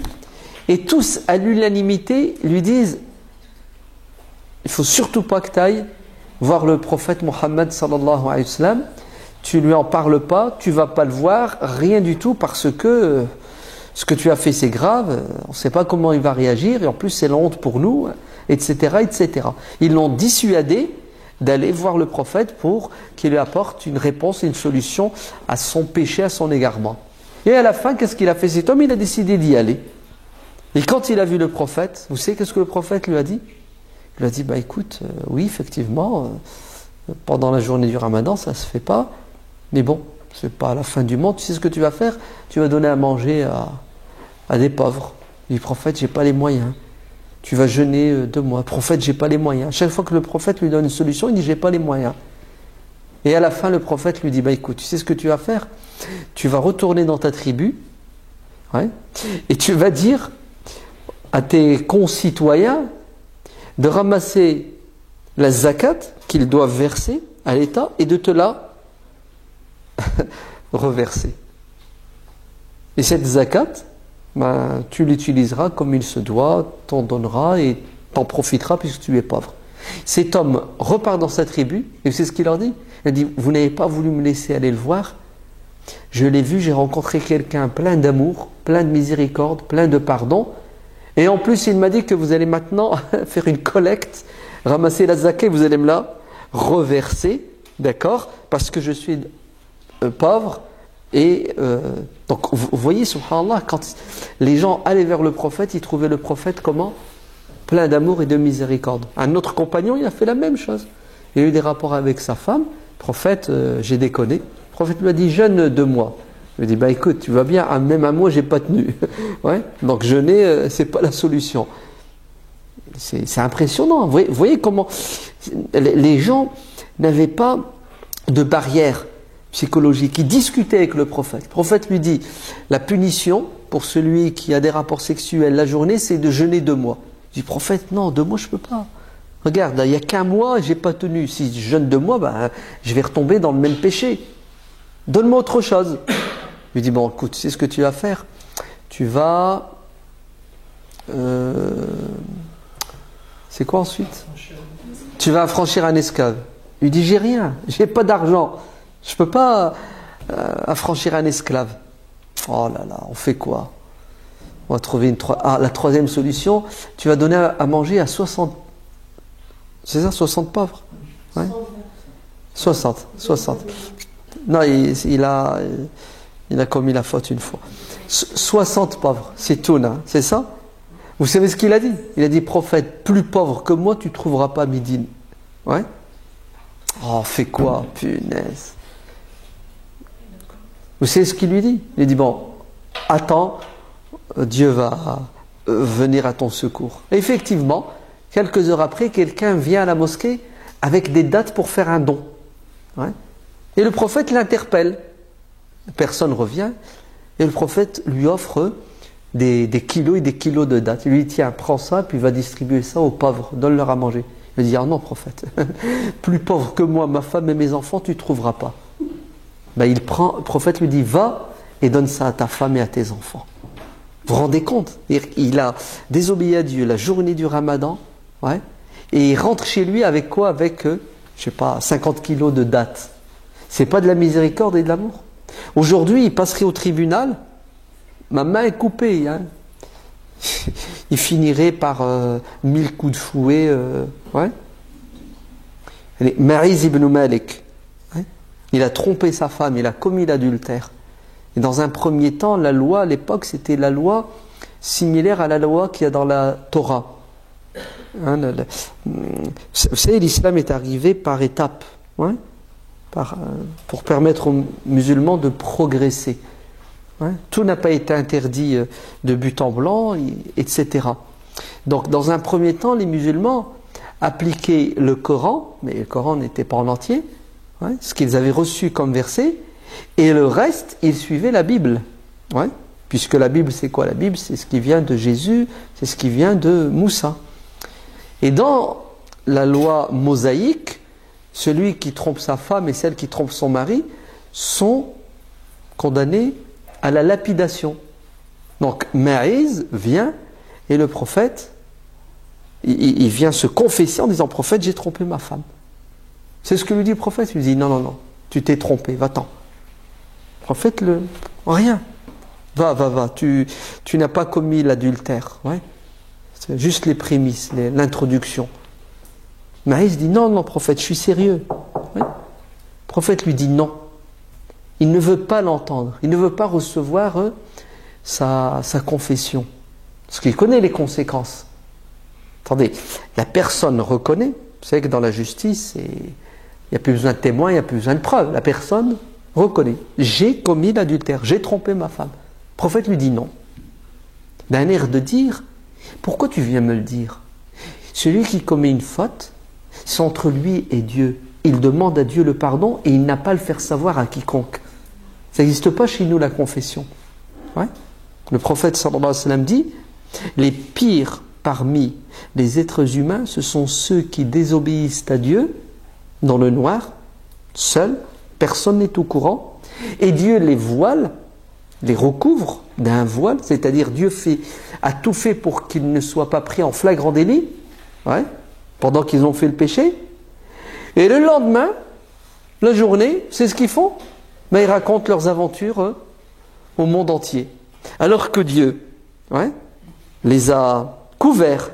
Et tous, à l'unanimité, lui disent « Il ne faut surtout pas que tu ailles voir le prophète Mohammed sallallahu alayhi wa sallam. Tu ne lui en parles pas, tu ne vas pas le voir, rien du tout, parce que ce que tu as fait c'est grave, on ne sait pas comment il va réagir, et en plus c'est la honte pour nous, etc. etc. » Ils l'ont dissuadé d'aller voir le prophète pour qu'il lui apporte une réponse et une solution à son péché, à son égarement. Et à la fin, qu'est-ce qu'il a fait cet homme? Il a décidé d'y aller. Et quand il a vu le prophète, vous savez qu'est-ce que le prophète lui a dit? Il lui a dit, écoute, oui, effectivement, pendant la journée du ramadan, ça ne se fait pas, mais bon, c'est pas la fin du monde. Tu sais ce que tu vas faire? Tu vas donner à manger à des pauvres. Il dit, prophète, j'ai pas les moyens. Tu vas jeûner 2 mois. Prophète, j'ai pas les moyens. Chaque fois que le prophète lui donne une solution, il dit, j'ai pas les moyens. Et à la fin, le prophète lui dit, bah écoute, tu sais ce que tu vas faire? Tu vas retourner dans ta tribu, ouais, et tu vas dire à tes concitoyens de ramasser la zakat qu'ils doivent verser à l'État et de te la reverser. Et cette zakat, ben, tu l'utiliseras comme il se doit, t'en donneras et t'en profiteras puisque tu es pauvre. Cet homme repart dans sa tribu et c'est ce qu'il leur dit. Il dit, vous n'avez pas voulu me laisser aller le voir. Je l'ai vu, j'ai rencontré quelqu'un plein d'amour, plein de miséricorde, plein de pardon. Et en plus, il m'a dit que vous allez maintenant faire une collecte, ramasser la zakat et vous allez me la reverser, d'accord? Parce que je suis pauvre. Et donc, vous voyez, subhanallah, quand les gens allaient vers le prophète, ils trouvaient le prophète comment? Plein d'amour et de miséricorde. Un autre compagnon, il a fait la même chose. Il a eu des rapports avec sa femme. Prophète, j'ai déconné. Le prophète lui a dit, jeûne 2 mois. Il lui a dit, bah écoute, tu vas bien, même un mois, j'ai pas tenu. Ouais, donc jeûner, c'est pas la solution. C'est impressionnant. Vous voyez comment les gens n'avaient pas de barrière psychologique. Il discutait avec le prophète. Le prophète lui dit, la punition pour celui qui a des rapports sexuels la journée, c'est de jeûner 2 mois. Il dit, prophète, non, 2 mois, je peux pas. Regarde, il n'y a qu'un mois, j'ai pas tenu. Si je jeûne 2 mois, ben, je vais retomber dans le même péché. Donne-moi autre chose. Il lui dit, bon, écoute, tu sais ce que tu vas faire? Tu vas... c'est quoi ensuite? Tu vas affranchir un esclave. Il lui dit, j'ai rien, j'ai pas d'argent. Je peux pas affranchir un esclave. Oh là là, on fait quoi? On va trouver la troisième solution, tu vas donner à manger à 60. C'est ça, 60 pauvres? Ouais. 60. Non, il a commis la faute une fois. 60 pauvres, c'est tout, hein, c'est ça? Vous savez ce qu'il a dit? Il a dit, prophète, plus pauvre que moi, tu ne trouveras pas Médine. Ouais? Oh, fais quoi? Punaise. Vous savez ce qu'il lui dit? Il dit, bon, attends, Dieu va venir à ton secours. Et effectivement, quelques heures après, quelqu'un vient à la mosquée avec des dates pour faire un don. Ouais. Et le prophète l'interpelle. Personne revient. Et le prophète lui offre des kilos et des kilos de dates. Il lui dit, tiens, prends ça, puis va distribuer ça aux pauvres, donne-leur à manger. Il lui dit, ah non, prophète, plus pauvre que moi, ma femme et mes enfants, tu ne trouveras pas. Ben, le prophète lui dit, va et donne ça à ta femme et à tes enfants. Vous vous rendez compte? Il a désobéi à Dieu la journée du Ramadan, ouais, et il rentre chez lui avec quoi? Avec, je sais pas, 50 kilos de dattes. C'est pas de la miséricorde et de l'amour? Aujourd'hui, il passerait au tribunal, ma main est coupée, hein. Il finirait par 1000 coups de fouet, ouais. Ma'iz ibn Malik, ouais. Il a trompé sa femme, il a commis l'adultère. Et dans un premier temps, la loi à l'époque, c'était la loi similaire à la loi qu'il y a dans la Torah. Hein, vous savez, l'islam est arrivé par étapes, ouais, pour permettre aux musulmans de progresser. Ouais. Tout n'a pas été interdit de but en blanc, etc. Donc, dans un premier temps, les musulmans appliquaient le Coran, mais le Coran n'était pas en entier, ouais, ce qu'ils avaient reçu comme verset, et le reste, ils suivaient la Bible. Ouais. Puisque la Bible, c'est quoi? La Bible, c'est ce qui vient de Jésus, c'est ce qui vient de Moussa. Et dans la loi mosaïque, celui qui trompe sa femme et celle qui trompe son mari sont condamnés à la lapidation. Donc Maïz vient et le prophète, il vient se confesser en disant, prophète, j'ai trompé ma femme. C'est ce que lui dit le prophète. Il lui dit, non, non, non, tu t'es trompé, va-t'en. Le prophète, rien. Va, tu n'as pas commis l'adultère. Ouais. C'est juste les prémices, l'introduction. Maïs dit, non, prophète, je suis sérieux. Ouais. Le prophète lui dit non. Il ne veut pas l'entendre. Il ne veut pas recevoir sa confession. Parce qu'il connaît les conséquences. Attendez, la personne reconnaît. Vous savez que dans la justice, il n'y a plus besoin de témoins, il n'y a plus besoin de preuves. La personne Reconnais, j'ai commis l'adultère, j'ai trompé ma femme. Le prophète lui dit non. D'un air de dire, pourquoi tu viens me le dire? Celui qui commet une faute, c'est entre lui et Dieu. Il demande à Dieu le pardon et il n'a pas à le faire savoir à quiconque. Ça n'existe pas chez nous la confession. Ouais. Le prophète sallallahu alayhi wa sallam dit, les pires parmi les êtres humains, ce sont ceux qui désobéissent à Dieu dans le noir, seuls, personne n'est au courant, et Dieu les voile, les recouvre d'un voile, c'est-à-dire Dieu a tout fait pour qu'ils ne soient pas pris en flagrant délit, ouais, pendant qu'ils ont fait le péché, et le lendemain, la journée, c'est ce qu'ils font, mais ils racontent leurs aventures au monde entier. Alors que Dieu, ouais, les a couverts,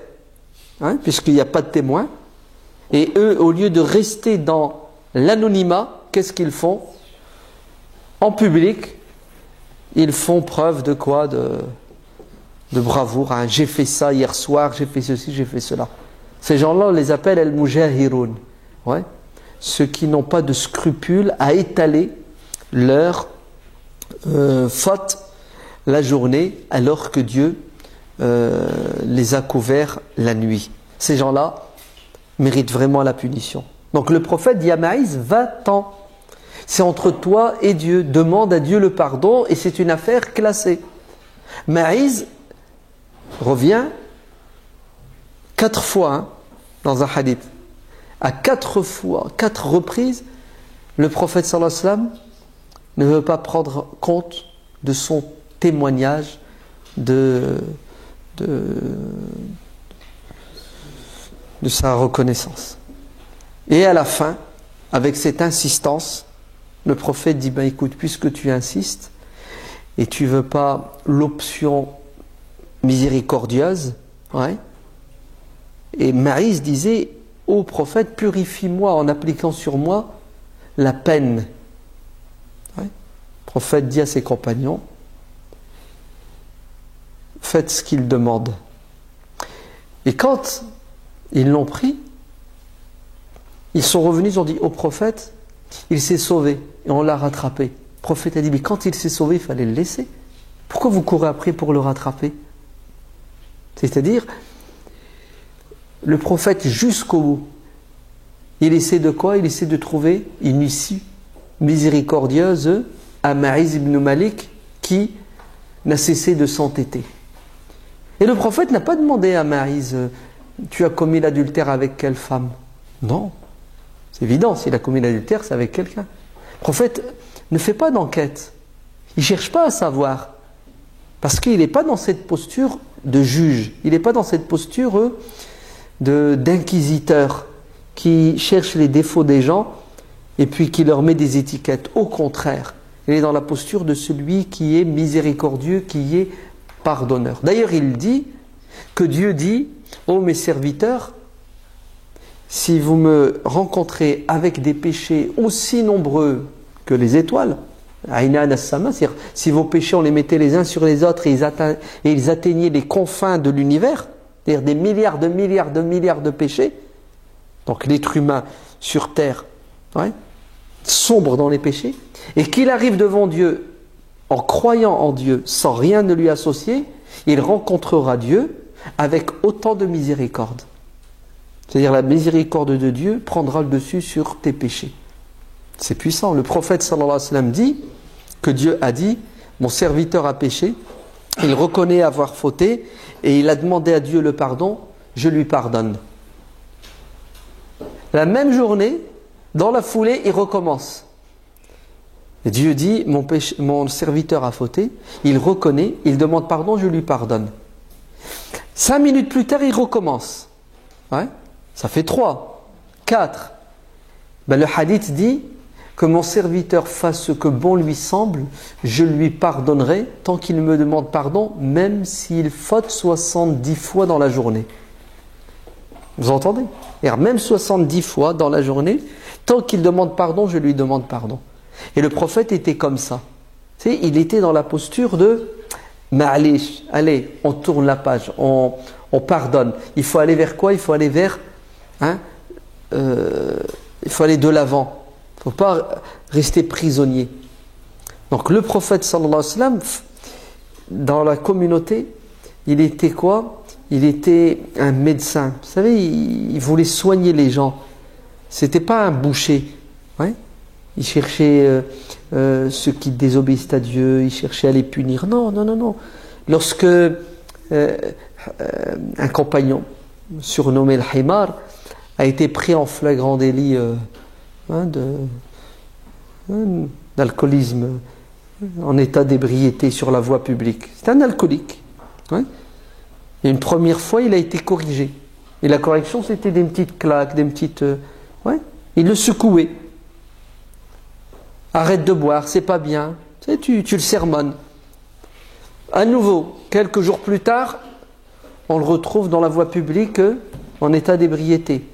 hein, puisqu'il n'y a pas de témoins, et eux, au lieu de rester dans l'anonymat, qu'est-ce qu'ils font? En public, ils font preuve de quoi? De bravoure. Hein. J'ai fait ça hier soir, j'ai fait ceci, j'ai fait cela. Ces gens-là, on les appelle al-mujahiroun. Ouais. Ceux qui n'ont pas de scrupules à étaler leur faute la journée, alors que Dieu les a couverts la nuit. Ces gens-là méritent vraiment la punition. Donc le prophète dit à Maïs, va-t'en. C'est entre toi et Dieu. Demande à Dieu le pardon et c'est une affaire classée. Maïs revient 4 fois hein, dans un hadith. À 4 fois, 4 reprises, le prophète sallallahu alayhi wa sallam ne veut pas prendre compte de son témoignage de sa reconnaissance. Et à la fin, avec cette insistance, le prophète dit, ben écoute, puisque tu insistes, et tu veux pas l'option miséricordieuse, ouais, et Maïs disait, ô prophète, purifie-moi en appliquant sur moi la peine. Ouais. Le prophète dit à ses compagnons, faites ce qu'il demande. Et quand ils l'ont pris, ils sont revenus, ils ont dit au prophète, il s'est sauvé et on l'a rattrapé. Le prophète a dit, mais quand il s'est sauvé, il fallait le laisser. Pourquoi vous courez après pour le rattraper? C'est-à-dire, le prophète jusqu'au bout, il essaie de quoi? Il essaie de trouver une issue miséricordieuse à Maïs ibn Malik qui n'a cessé de s'entêter. Et le prophète n'a pas demandé à Maïs, tu as commis l'adultère avec quelle femme? Non. C'est évident, s'il a commis l'adultère, c'est avec quelqu'un. Le prophète ne fait pas d'enquête. Il ne cherche pas à savoir. Parce qu'il n'est pas dans cette posture de juge. Il n'est pas dans cette posture d'inquisiteur qui cherche les défauts des gens et puis qui leur met des étiquettes. Au contraire, il est dans la posture de celui qui est miséricordieux, qui est pardonneur. D'ailleurs, il dit que Dieu dit, ô mes serviteurs, si vous me rencontrez avec des péchés aussi nombreux que les étoiles, c'est-à-dire si vos péchés on les mettait les uns sur les autres et ils atteignaient les confins de l'univers, c'est-à-dire des milliards de péchés, donc l'être humain sur terre, ouais, sombre dans les péchés, et qu'il arrive devant Dieu en croyant en Dieu sans rien ne lui associer, il rencontrera Dieu avec autant de miséricorde. C'est-à-dire la miséricorde de Dieu prendra le dessus sur tes péchés. C'est puissant. Le prophète sallallahu alayhi wa sallam dit que Dieu a dit, mon serviteur a péché, il reconnaît avoir fauté et il a demandé à Dieu le pardon, je lui pardonne. La même journée, dans la foulée, il recommence. Et Dieu dit, mon serviteur a fauté, il reconnaît, il demande pardon, je lui pardonne. 5 minutes plus tard, il recommence. Ouais. Ça fait 3, 4. Ben, le hadith dit que mon serviteur fasse ce que bon lui semble, je lui pardonnerai tant qu'il me demande pardon, même s'il faute 70 fois dans la journée. Vous entendez? Et même 70 fois dans la journée, tant qu'il demande pardon, je lui demande pardon. Et le prophète était comme ça. Tu sais, il était dans la posture de mais allez, on tourne la page, on pardonne. Il faut aller vers quoi? Il faut aller vers il faut aller de l'avant. Il ne faut pas rester prisonnier. Donc le prophète sallallahu alayhi wa sallam, dans la communauté, il était quoi? Il était un médecin. Vous savez, il voulait soigner les gens. C'était pas un boucher. Ouais? Il cherchait ceux qui désobéissent à Dieu, il cherchait à les punir. Non, non, non, non. Lorsque un compagnon, surnommé le Himar, a été pris en flagrant délit d'alcoolisme, en état d'ébriété sur la voie publique. C'est un alcoolique. Ouais? Et une première fois, il a été corrigé. Et la correction, c'était des petites claques, des petites... ouais? Il le secouait. Arrête de boire, c'est pas bien. Tu le sermonnes. À nouveau, quelques jours plus tard, on le retrouve dans la voie publique en état d'ébriété.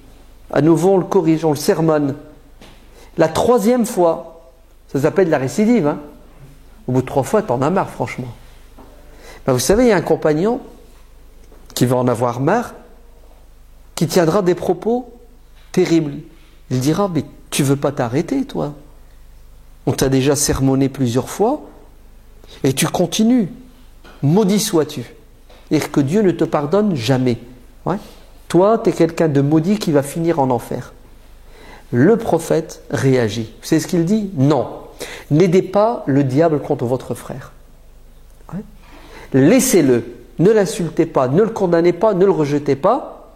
À nouveau, on le corrige, on le sermonne. La troisième fois, ça s'appelle la récidive. Hein? Au bout de 3 fois, t'en as marre, franchement. Ben, vous savez, il y a un compagnon qui va en avoir marre, qui tiendra des propos terribles. Il dira, mais tu veux pas t'arrêter, toi? On t'a déjà sermonné plusieurs fois, et tu continues. Maudit sois-tu. Et que Dieu ne te pardonne jamais. Ouais? Toi, tu es quelqu'un de maudit qui va finir en enfer. Le prophète réagit. Vous savez ce qu'il dit? Non. N'aidez pas le diable contre votre frère. Ouais? Laissez-le. Ne l'insultez pas, ne le condamnez pas, ne le rejetez pas,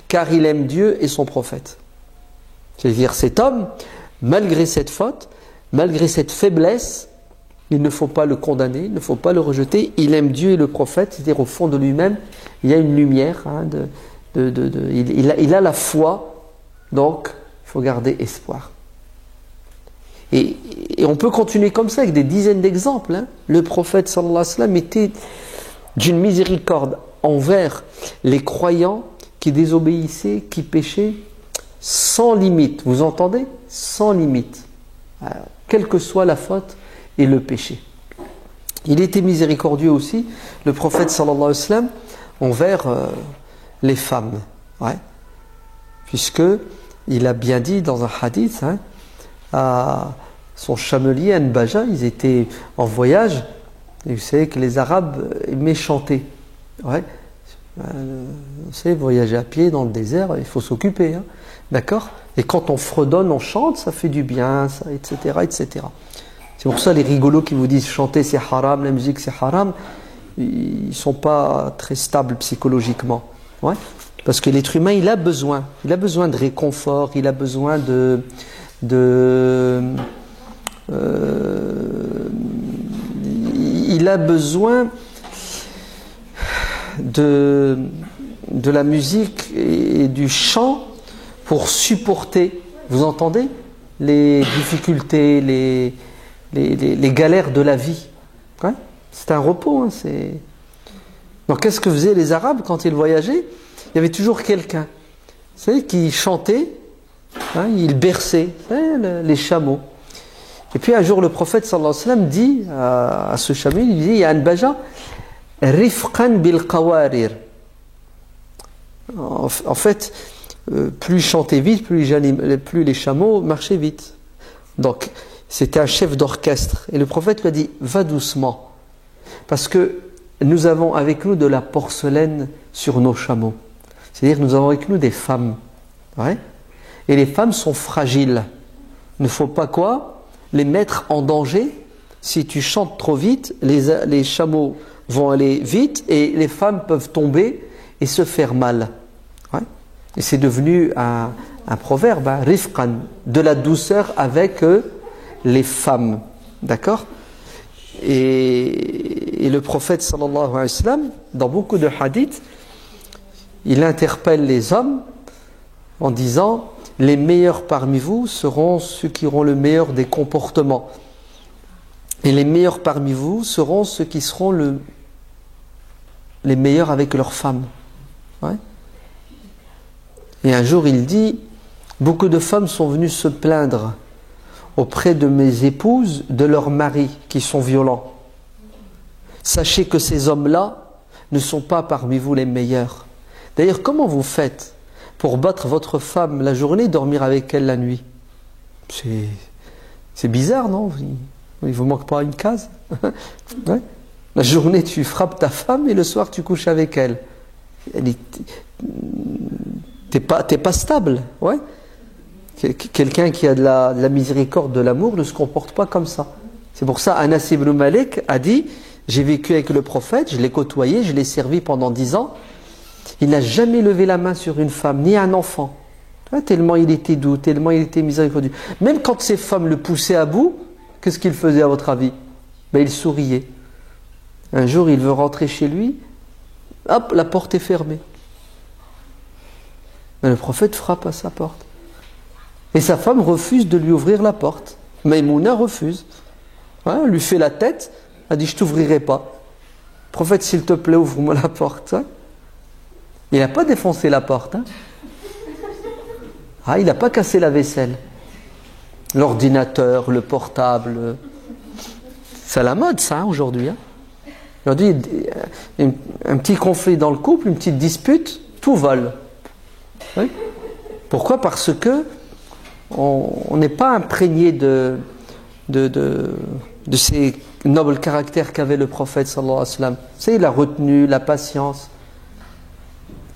car il aime Dieu et son prophète. C'est-à-dire cet homme, malgré cette faute, malgré cette faiblesse, il ne faut pas le condamner, il ne faut pas le rejeter. Il aime Dieu et le prophète, c'est-à-dire au fond de lui-même, il y a une lumière, hein, il a la foi, donc il faut garder espoir. Et on peut continuer comme ça avec des dizaines d'exemples. Hein. Le prophète sallallahu alayhi wa sallam était d'une miséricorde envers les croyants qui désobéissaient, qui péchaient sans limite. Vous entendez? Sans limite. Quelle que soit la faute et le péché. Il était miséricordieux aussi, le prophète sallallahu alayhi wa sallam, envers les femmes. Ouais. Puisque il a bien dit dans un hadith, hein, à son chamelier Anbaja, ils étaient en voyage, et vous savez que les Arabes aimaient chanter. Ouais. Vous savez, voyager à pied dans le désert, il faut s'occuper. Hein. D'accord? Et quand on fredonne, on chante, ça fait du bien, ça, etc., etc. C'est pour ça les rigolos qui vous disent chanter c'est haram, la musique c'est haram, ils ne sont pas très stables psychologiquement. Ouais? Parce que l'être humain, il a besoin de réconfort, il a besoin il a besoin de la musique et du chant pour supporter, vous entendez, les difficultés, les galères de la vie. Ouais? C'est un repos. Hein, donc qu'est-ce que faisaient les Arabes quand ils voyageaient? Il y avait toujours quelqu'un, vous savez, qui chantait, hein, il berçait, vous savez, les chameaux. Et puis un jour le prophète sallallahu alayhi wa sallam dit à ce chameau, il dit, ya Anbaja, rifqan bil qawarir. En fait, plus il chantait vite, plus les chameaux marchaient vite. Donc c'était un chef d'orchestre. Et le prophète lui a dit, va doucement. Parce que nous avons avec nous de la porcelaine sur nos chameaux. C'est-à-dire que nous avons avec nous des femmes. Ouais? Et les femmes sont fragiles. Il ne faut pas quoi? Les mettre en danger. Si tu chantes trop vite, les chameaux vont aller vite et les femmes peuvent tomber et se faire mal. Ouais? Et c'est devenu un proverbe, hein? Rifqan, de la douceur avec les femmes. D'accord? Et le prophète sallallahu alayhi wa sallam, dans beaucoup de hadiths, il interpelle les hommes en disant, les meilleurs parmi vous seront ceux qui auront le meilleur des comportements. Et les meilleurs parmi vous seront ceux qui seront les meilleurs avec leurs femmes. Ouais. Et un jour il dit, beaucoup de femmes sont venues se plaindre auprès de mes épouses de leurs maris qui sont violents. Sachez que ces hommes-là ne sont pas parmi vous les meilleurs. D'ailleurs, comment vous faites pour battre votre femme la journée et dormir avec elle la nuit? C'est bizarre, non? Il vous manque pas une case. Ouais. La journée, tu frappes ta femme et le soir, tu couches avec elle. T'es pas stable. Ouais. Quelqu'un qui a de la miséricorde, de l'amour, ne se comporte pas comme ça. C'est pour ça Anas ibn Malik a dit, j'ai vécu avec le prophète, je l'ai côtoyé, je l'ai servi pendant 10 ans. Il n'a jamais levé la main sur une femme, ni un enfant. Tellement il était doux, tellement il était miséricordieux. Même quand ces femmes le poussaient à bout, qu'est-ce qu'il faisait à votre avis? Il souriait. Un jour, il veut rentrer chez lui, hop, la porte est fermée. Mais le prophète frappe à sa porte. Et sa femme refuse de lui ouvrir la porte. Maïmouna refuse. Lui fait la tête, elle dit, je t'ouvrirai pas. Prophète, s'il te plaît, ouvre-moi la porte. Il n'a pas défoncé la porte. Il n'a pas cassé la vaisselle. L'ordinateur, le portable. C'est la mode, ça, aujourd'hui. Aujourd'hui, un petit conflit dans le couple, une petite dispute, tout vole. Oui. Pourquoi? Parce que on n'est pas imprégné de ces nobles caractères qu'avait le prophète sallallahu alayhi wa sallam. Vous savez, la retenue, la patience.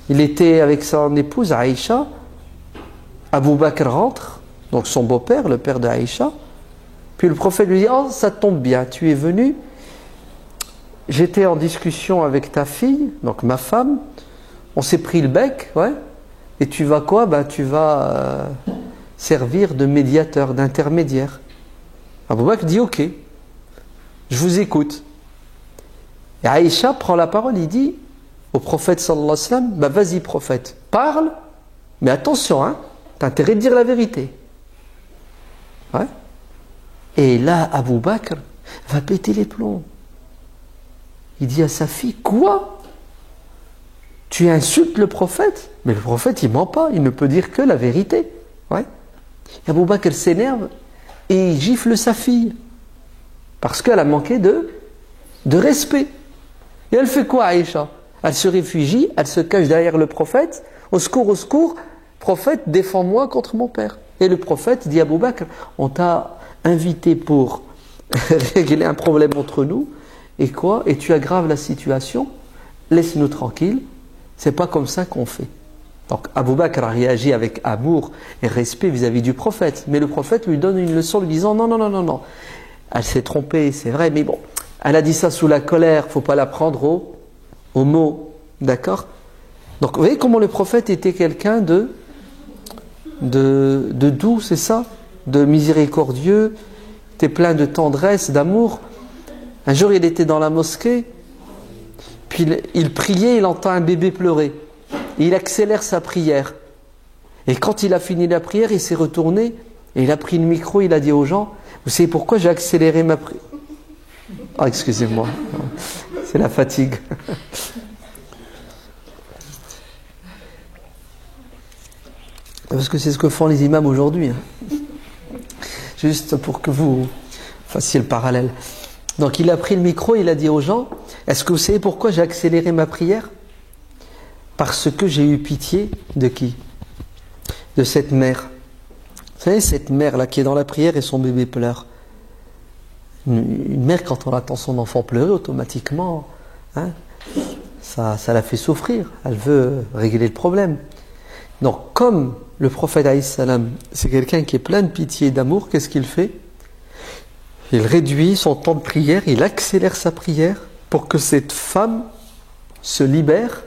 Il était avec son épouse Aïcha. Abu Bakr rentre, donc son beau-père, le père d'Aïcha. Puis le prophète lui dit, oh, ça tombe bien, tu es venu. J'étais en discussion avec ta fille, donc ma femme. On s'est pris le bec, ouais. Et tu vas quoi? Tu vas servir de médiateur, d'intermédiaire. Abu Bakr dit, ok, je vous écoute. Et Aïcha prend la parole, il dit au prophète sallallahu alayhi wa sallam, vas-y prophète, parle, mais attention, t'as intérêt de dire la vérité. Ouais. Et là, Abu Bakr va péter les plombs. Il dit à sa fille, quoi? Tu insultes le prophète? Mais le prophète, il ment pas, il ne peut dire que la vérité. Ouais. Et Abu Bakr s'énerve et il gifle sa fille. Parce qu'elle a manqué de respect. Et elle fait quoi, Aïcha? Elle se réfugie, elle se cache derrière le prophète. Au secours, prophète, défends-moi contre mon père. Et le prophète dit à Abu Bakr, on t'a invité pour régler un problème entre nous, et quoi? Et tu aggraves la situation, laisse-nous tranquilles, c'est pas comme ça qu'on fait. Donc Abu Bakr a réagi avec amour et respect vis-à-vis du prophète, mais le prophète lui donne une leçon lui disant, non, elle s'est trompée, c'est vrai, mais bon, elle a dit ça sous la colère, faut pas la prendre au mot, d'accord? Donc vous voyez comment le prophète était quelqu'un de doux, c'est ça, de miséricordieux, était plein de tendresse, d'amour. Un jour il était dans la mosquée, puis il priait, il entend un bébé pleurer, et il accélère sa prière, et quand il a fini la prière, il s'est retourné et il a pris le micro, il a dit aux gens, vous savez pourquoi j'ai accéléré ma prière? Excusez-moi, c'est la fatigue. Parce que c'est ce que font les imams aujourd'hui. Juste pour que vous fassiez le parallèle. Donc il a pris le micro, il a dit aux gens, est-ce que vous savez pourquoi j'ai accéléré ma prière? Parce que j'ai eu pitié de qui? De cette mère. Vous savez, cette mère-là qui est dans la prière et son bébé pleure. Une mère, quand on attend son enfant pleurer, automatiquement, ça la fait souffrir. Elle veut régler le problème. Donc, comme le prophète alayhi salam, c'est quelqu'un qui est plein de pitié et d'amour, qu'est-ce qu'il fait? Il réduit son temps de prière, il accélère sa prière pour que cette femme se libère,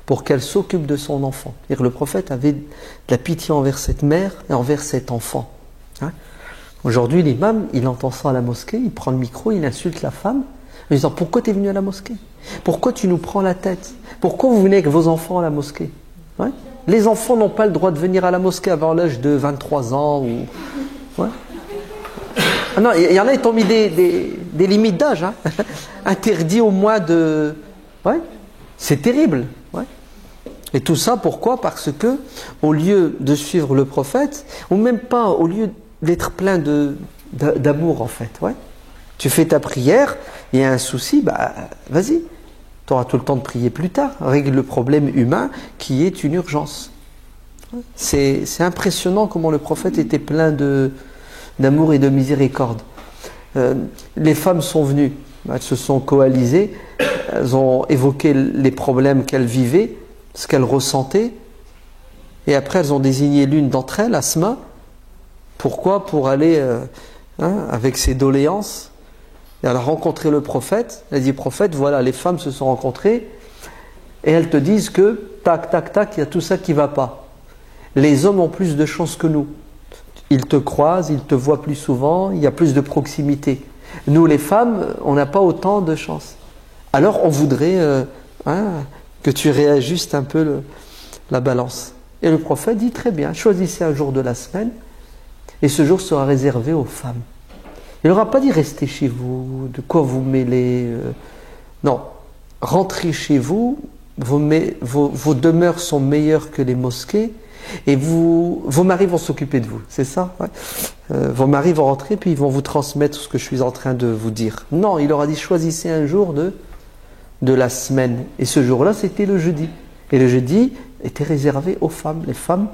pour qu'elle s'occupe de son enfant. C'est-à-dire, le prophète avait de la pitié envers cette mère et envers cet enfant. Aujourd'hui, l'imam, il entend ça à la mosquée, il prend le micro, il insulte la femme, en disant, pourquoi tu es venu à la mosquée? Pourquoi tu nous prends la tête? Pourquoi vous venez avec vos enfants à la mosquée? Les enfants n'ont pas le droit de venir à la mosquée avant l'âge de 23 ans. Non, il y en a qui ont mis des limites d'âge. Interdit au moins de... C'est terrible. Et tout ça, pourquoi? Parce que, au lieu de suivre le prophète, ou même pas, au lieu d'être plein d'amour en fait, tu fais ta prière, il y a un souci, vas-y. Tu auras tout le temps de prier plus tard. Règle le problème humain qui est une urgence. C'est impressionnant comment le prophète était plein d'amour et de miséricorde. Les femmes sont venues, elles se sont coalisées, elles ont évoqué les problèmes qu'elles vivaient, ce qu'elles ressentaient, et après elles ont désigné l'une d'entre elles, Asma. Pourquoi? Pour aller avec ses doléances. Et elle a rencontré le prophète. Elle a dit, prophète, voilà, les femmes se sont rencontrées et elles te disent que, tac, tac, tac, il y a tout ça qui ne va pas. Les hommes ont plus de chance que nous. Ils te croisent, ils te voient plus souvent, il y a plus de proximité. Nous, les femmes, on n'a pas autant de chance. Alors, on voudrait que tu réajustes un peu la balance. Et le prophète dit, très bien, choisissez un jour de la semaine et ce jour sera réservé aux femmes. Il n'aura pas dit restez chez vous, de quoi vous mêlez. Non, rentrez chez vous, vos demeures sont meilleures que les mosquées et vos maris vont s'occuper de vous, c'est ça, ouais. Vos maris vont rentrer puis ils vont vous transmettre ce que je suis en train de vous dire. Non, il aura dit choisissez un jour de la semaine. Et ce jour-là, c'était le jeudi. Et le jeudi était réservé aux femmes. Les femmes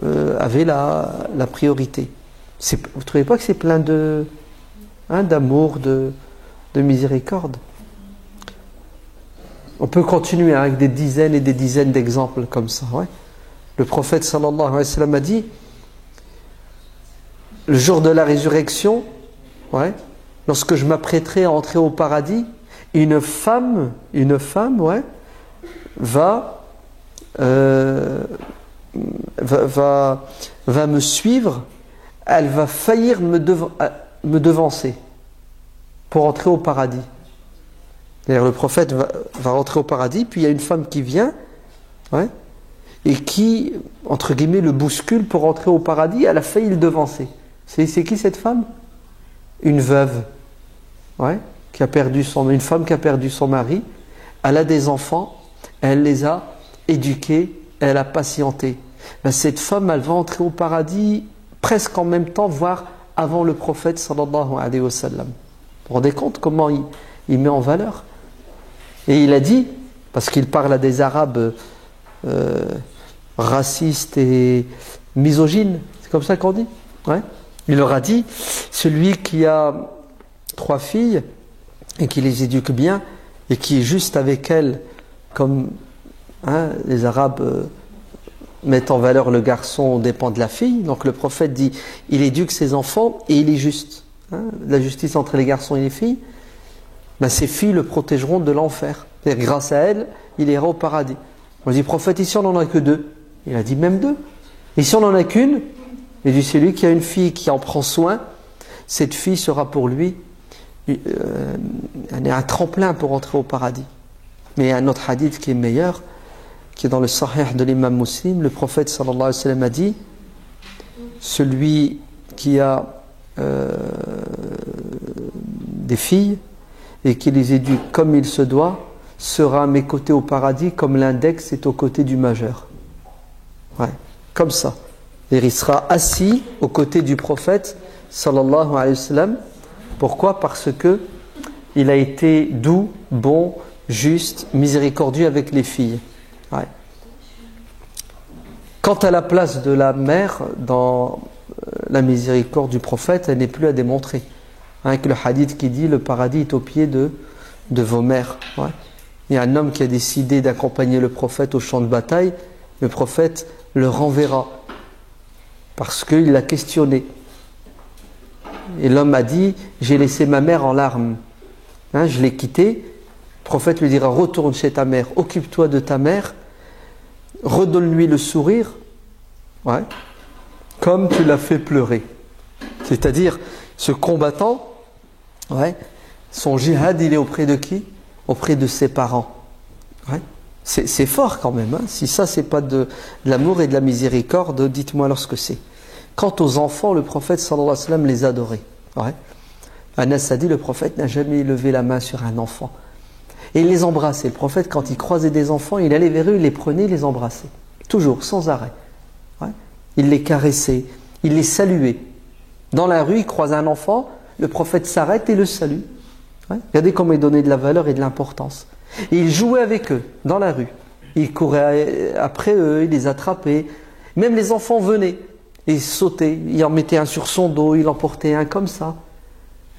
avaient la priorité. Vous ne trouvez pas que c'est plein d'amour, de miséricorde? On peut continuer avec des dizaines et des dizaines d'exemples comme ça. Ouais. Le prophète sallallahu alayhi wa sallam a dit, le jour de la résurrection, ouais, lorsque je m'apprêterai à entrer au paradis, une femme ouais, va me suivre, elle va faillir me devancer pour entrer au paradis. D'ailleurs, le prophète va rentrer au paradis, puis il y a une femme qui vient, ouais, et qui, entre guillemets, le bouscule pour rentrer au paradis. Elle a failli le devancer. C'est qui cette femme? Une veuve, ouais, une femme qui a perdu son mari. Elle a des enfants, elle les a éduqués, elle a patienté. Ben, cette femme, elle va entrer au paradis presque en même temps, voire avant le prophète sallallahu alayhi wa sallam. Vous vous rendez compte comment il met en valeur? Et il a dit, parce qu'il parle à des Arabes racistes et misogynes, c'est comme ça qu'on dit, ouais. Il leur a dit, celui qui a 3 filles et qui les éduque bien et qui est juste avec elles, comme les Arabes mettent en valeur le garçon au dépend de la fille. Donc le prophète dit, il éduque ses enfants et il est juste. La justice entre les garçons et les filles, ben, ces filles le protégeront de l'enfer. Grâce à elles, il ira au paradis. On dit, prophète, ici on n'en a que 2. Il a dit même 2. Et si on n'en a qu'une, il dit, celui qui a une fille qui en prend soin, cette fille sera pour lui un tremplin pour entrer au paradis. Mais il y a un autre hadith qui est meilleur, qui est dans le Sahih de l'imam Muslim. Le prophète sallallahu alayhi wa sallam a dit, celui qui a des filles et qui les éduque comme il se doit sera à mes côtés au paradis comme l'index est aux côtés du majeur. Ouais, comme ça. Et il sera assis aux côtés du prophète sallallahu alayhi wa sallam. Pourquoi? Parce que il a été doux, bon, juste, miséricordieux avec les filles. Ouais. Quant à la place de la mère dans la miséricorde du prophète, elle n'est plus à démontrer. Avec le hadith qui dit le paradis est au pied de vos mères. Ouais. Il y a un homme qui a décidé d'accompagner le prophète au champ de bataille. Le prophète le renverra parce qu'il l'a questionné. Et l'homme a dit, j'ai laissé ma mère en larmes. Je l'ai quittée. Le prophète lui dira, retourne chez ta mère, occupe-toi de ta mère, redonne-lui le sourire, ouais, comme tu l'as fait pleurer. C'est-à-dire, ce combattant, ouais, son jihad, il est auprès de qui? Auprès de ses parents. Ouais. C'est fort quand même. Si ça, c'est pas de l'amour et de la miséricorde, dites-moi alors ce que c'est. Quant aux enfants, le prophète sallallahu alayhi wa sallam les adorait. Ouais. Anas a dit, le prophète n'a jamais levé la main sur un enfant. Et il les embrassait. Le prophète, quand il croisait des enfants, il allait vers eux, il les prenait, il les embrassait. Toujours, sans arrêt. Ouais. Il les caressait, il les saluait. Dans la rue, il croise un enfant, le prophète s'arrête et le salue. Ouais. Regardez comment il donnait de la valeur et de l'importance. Et il jouait avec eux, dans la rue. Il courait après eux, il les attrapait. Même les enfants venaient et sautaient. Il en mettait un sur son dos, il en portait un comme ça.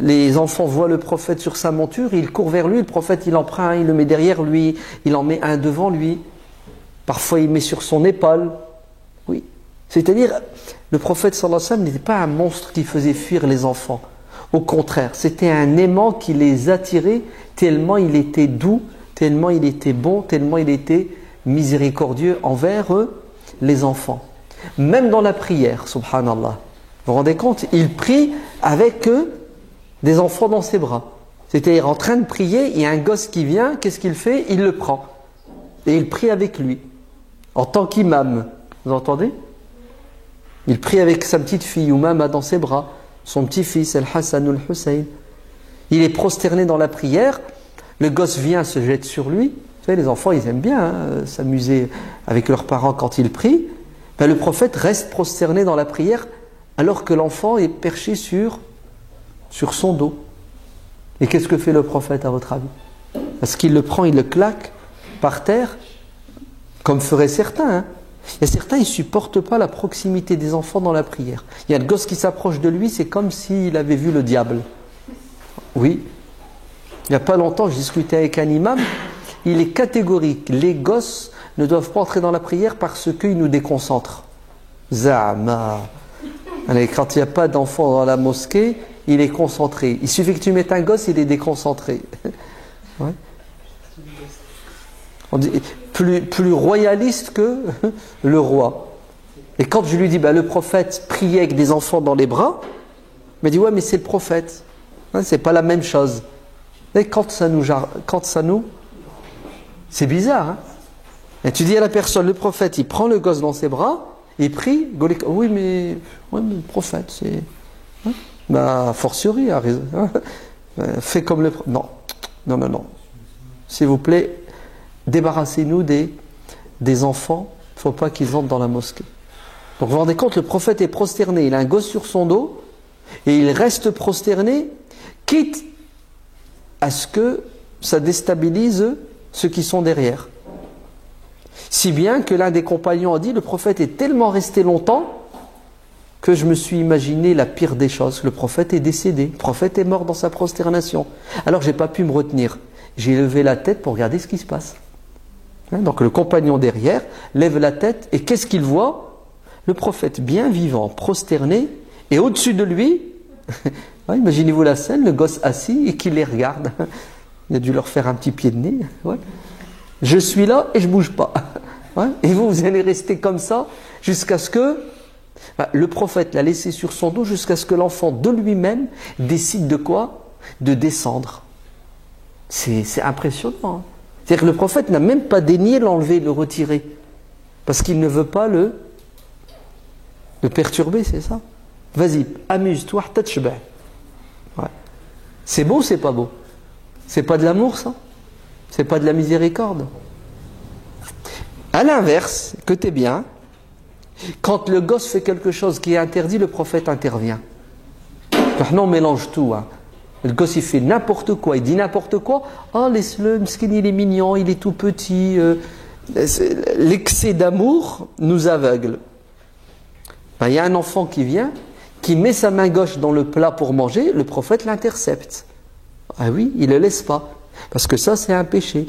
les enfants voient le prophète sur sa monture, ils courent vers lui, le prophète il en prend un, il le met derrière lui, il en met un devant lui. Parfois il met sur son épaule. Oui. C'est-à-dire, le prophète sallallahu alayhi wa sallam n'était pas un monstre qui faisait fuir les enfants. Au contraire, c'était un aimant qui les attirait tellement il était doux, tellement il était bon, tellement il était miséricordieux envers eux, les enfants. Même dans la prière, subhanallah. Vous vous rendez compte? Il prie avec des enfants dans ses bras. C'est-à-dire en train de prier, il y a un gosse qui vient, qu'est-ce qu'il fait? Il le prend. Et il prie avec lui. En tant qu'imam. Vous entendez? Il prie avec sa petite fille, Oumama dans ses bras, son petit-fils, Al-Hassan ou Al-Hussein. Il est prosterné dans la prière, le gosse vient, se jette sur lui. Vous savez, les enfants, ils aiment bien s'amuser avec leurs parents quand ils prient. Ben, le prophète reste prosterné dans la prière alors que l'enfant est perché sur son dos. Et qu'est-ce que fait le prophète à votre avis? Parce qu'il le prend, il le claque par terre, comme feraient certains. Il y a certains, ils ne supportent pas la proximité des enfants dans la prière. Il y a le gosse qui s'approche de lui, c'est comme s'il avait vu le diable. Oui. Il n'y a pas longtemps, je discutais avec un imam, il est catégorique. Les gosses ne doivent pas entrer dans la prière parce qu'ils nous déconcentrent. Zama. Allez, quand il n'y a pas d'enfant dans la mosquée, il est concentré. Il suffit que tu mettes un gosse, il est déconcentré. Ouais. On dit plus royaliste que le roi. Et quand je lui dis, le prophète priait avec des enfants dans les bras, il m'a dit, ouais, mais c'est le prophète. Hein, c'est pas la même chose. Et quand ça nous, c'est bizarre. Hein. Et tu dis à la personne, le prophète, il prend le gosse dans ses bras, il prie, oui, mais le prophète, c'est... Hein, fortiori, a raison. Fais comme le... Non. S'il vous plaît, débarrassez-nous des enfants. Il ne faut pas qu'ils entrent dans la mosquée. Donc vous vous rendez compte, le prophète est prosterné. Il a un gosse sur son dos et il reste prosterné, quitte à ce que ça déstabilise ceux qui sont derrière. Si bien que l'un des compagnons a dit, le prophète est tellement resté longtemps que je me suis imaginé la pire des choses. Le prophète est décédé. Le prophète est mort dans sa prosternation. Alors je n'ai pas pu me retenir. J'ai levé la tête pour regarder ce qui se passe. Donc le compagnon derrière lève la tête et qu'est-ce qu'il voit? Le prophète bien vivant, prosterné, et au-dessus de lui, imaginez-vous la scène, le gosse assis et qui les regarde. Il a dû leur faire un petit pied de nez. Ouais. Je suis là et je ne bouge pas. Ouais. Et vous allez rester comme ça jusqu'à ce que le prophète l'a laissé sur son dos jusqu'à ce que l'enfant de lui-même décide de quoi? De descendre. C'est impressionnant. C'est-à-dire que le prophète n'a même pas daigné l'enlever, le retirer. Parce qu'il ne veut pas le perturber, c'est ça? Vas-y, amuse-toi, ouais. C'est beau ou c'est pas beau? C'est pas de l'amour, ça? C'est pas de la miséricorde? À l'inverse, écoutez bien, quand le gosse fait quelque chose qui est interdit, le prophète intervient. Non, on mélange tout. Hein. Le gosse, il fait n'importe quoi, il dit n'importe quoi. Oh, laisse-le, Mskin, il est mignon, il est tout petit. L'excès d'amour nous aveugle. Il y a un enfant qui vient, qui met sa main gauche dans le plat pour manger, le prophète l'intercepte. Ah oui, il ne le laisse pas. Parce que ça, c'est un péché.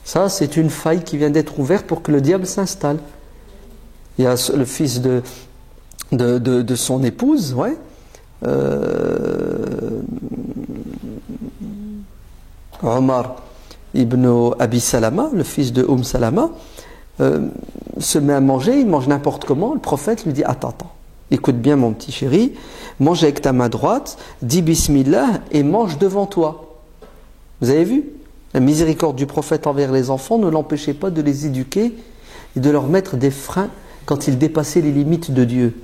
Ça, c'est une faille qui vient d'être ouverte pour que le diable s'installe. Il y a le fils de son épouse, ouais. Omar ibn Abi Salama, le fils de Salama, se met à manger, il mange n'importe comment. Le prophète lui dit, attends, écoute bien mon petit chéri, mange avec ta main droite, dis Bismillah et mange devant toi. Vous avez vu? La miséricorde du prophète envers les enfants ne l'empêchait pas de les éduquer et de leur mettre des freins quand ils dépassaient les limites de Dieu.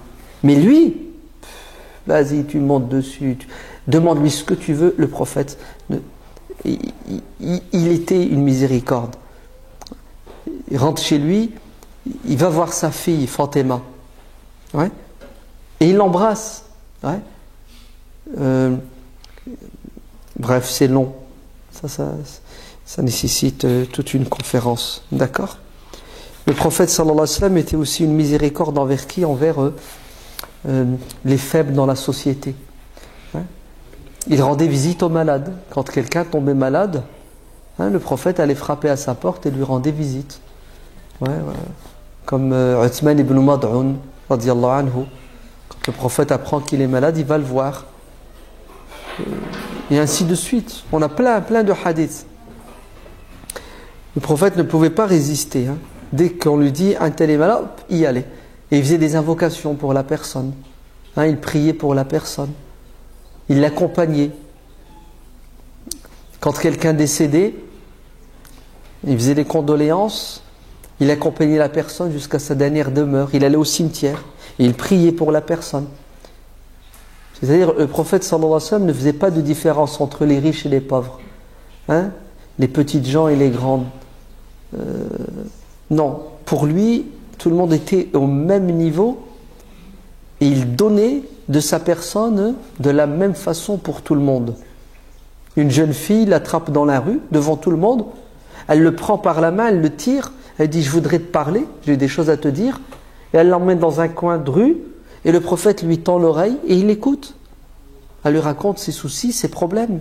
Mais lui, vas-y, tu montes dessus, demande-lui ce que tu veux, le prophète, il était une miséricorde. Il rentre chez lui, il va voir sa fille, Fatima, ouais, et il l'embrasse. Ouais. Bref, c'est long. Ça nécessite toute une conférence. D'accord? Le prophète sallallahu alayhi wa sallam était aussi une miséricorde envers qui? Envers les faibles dans la société. Ouais. Il rendait visite aux malades. Quand quelqu'un tombait malade, hein, le prophète allait frapper à sa porte et lui rendait visite. Ouais, ouais. Comme Uthman ibn Mad'un, radiyallahu anhu. Quand le prophète apprend qu'il est malade, il va le voir. Et ainsi de suite. On a plein de hadiths. Le prophète ne pouvait pas résister. Hein. Dès qu'on lui dit un tel est malade, hop, il y allait. Et il faisait des invocations pour la personne. Hein, il priait pour la personne. Il l'accompagnait. Quand quelqu'un décédait, il faisait des condoléances. Il accompagnait la personne jusqu'à sa dernière demeure. Il allait au cimetière. Et il priait pour la personne. C'est-à-dire, le prophète sallallahu alayhi wa sallam ne faisait pas de différence entre les riches et les pauvres. Hein? Les petites gens et les grandes. Non. Pour lui, tout le monde était au même niveau. Et il donnait de sa personne de la même façon pour tout le monde. Une jeune fille l'attrape dans la rue, devant tout le monde. Elle le prend par la main, elle le tire. Elle dit, je voudrais te parler, j'ai des choses à te dire. Et elle l'emmène dans un coin de rue. Et le prophète lui tend l'oreille et il écoute. Elle lui raconte ses soucis, ses problèmes.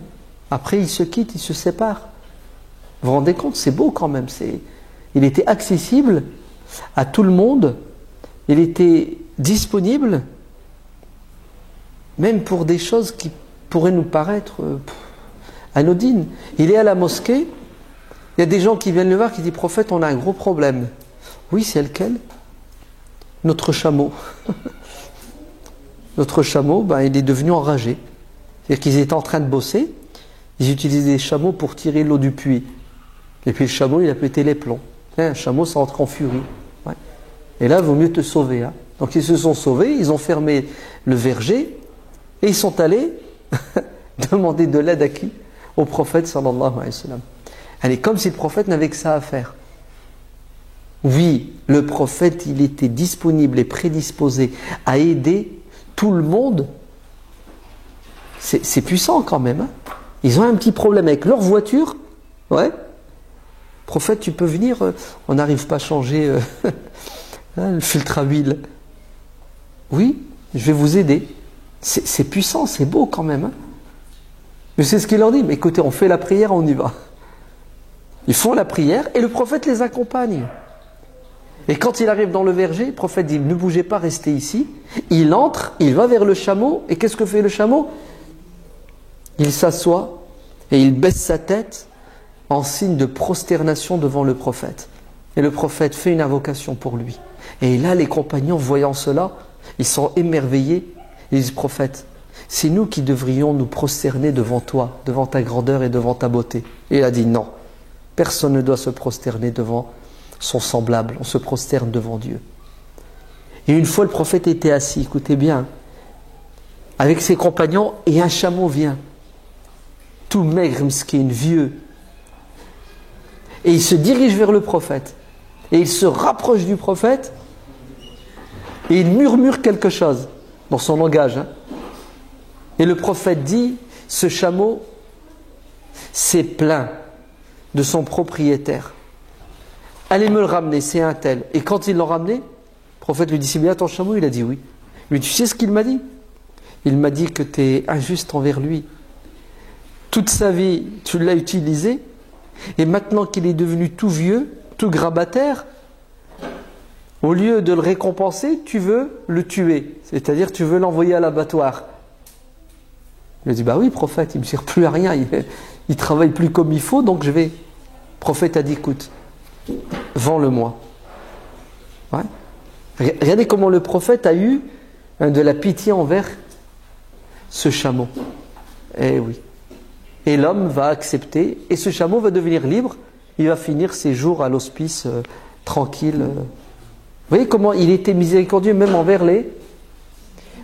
Après, ils se quittent, ils se séparent. Vous vous rendez compte, c'est beau quand même. Il était accessible à tout le monde. Il était disponible, même pour des choses qui pourraient nous paraître anodines. Il est à la mosquée, il y a des gens qui viennent le voir qui disent, prophète, on a un gros problème. Oui, c'est lequel? Notre chameau. Notre chameau, il est devenu enragé. C'est-à-dire qu'ils étaient en train de bosser, ils utilisaient des chameaux pour tirer l'eau du puits. Et puis le chameau, il a pété les plombs. Un chameau, ça entre en furie. Ouais. Et là, il vaut mieux te sauver. Hein. Donc ils se sont sauvés, ils ont fermé le verger, et ils sont allés demander de l'aide à qui? Au prophète sallallahu alayhi wa sallam. Allez, comme si le prophète n'avait que ça à faire. Oui, le prophète, il était disponible et prédisposé à aider tout le monde. C'est puissant quand même. Hein. Ils ont un petit problème avec leur voiture. Ouais. Prophète, tu peux venir, on n'arrive pas à changer le filtre à huile. Oui, je vais vous aider. C'est puissant, c'est beau quand même. Hein. Mais c'est ce qu'il leur dit. Mais écoutez, on fait la prière, on y va. Ils font la prière et le prophète les accompagne. Et quand il arrive dans le verger, le prophète dit, ne bougez pas, restez ici. Il entre, il va vers le chameau. Et qu'est-ce que fait le chameau? Il s'assoit et il baisse sa tête en signe de prosternation devant le prophète. Et le prophète fait une invocation pour lui. Et là, les compagnons, voyant cela, ils sont émerveillés. Ils disent, prophète, c'est nous qui devrions nous prosterner devant toi, devant ta grandeur et devant ta beauté. Et il a dit, non, personne ne doit se prosterner devant son semblable. On se prosterne devant Dieu. Et une fois, le prophète était assis, écoutez bien, avec ses compagnons, et un chameau vient. Tout maigre, mskin, vieux. Et il se dirige vers le prophète. Et il se rapproche du prophète. Et il murmure quelque chose dans son langage. Hein. Et le prophète dit, ce chameau s'est plaint de son propriétaire. Allez me le ramener, c'est un tel. Et quand ils l'ont ramené, le prophète lui dit, c'est bien ton chameau? Il a dit oui. Il lui dit, tu sais ce qu'il m'a dit? Il m'a dit que tu es injuste envers lui. Toute sa vie, tu l'as utilisé. Et maintenant qu'il est devenu tout vieux, tout grabataire, au lieu de le récompenser, tu veux le tuer. C'est-à-dire, tu veux l'envoyer à l'abattoir. Il a dit, bah oui, prophète, il ne me sert plus à rien. Il travaille plus comme il faut, donc je vais. Le prophète a dit, écoute, vends-le-moi. Ouais. Regardez comment le prophète a eu de la pitié envers ce chameau. Eh oui. Et l'homme va accepter, et ce chameau va devenir libre, il va finir ses jours à l'hospice tranquille. Vous voyez comment il était miséricordieux même envers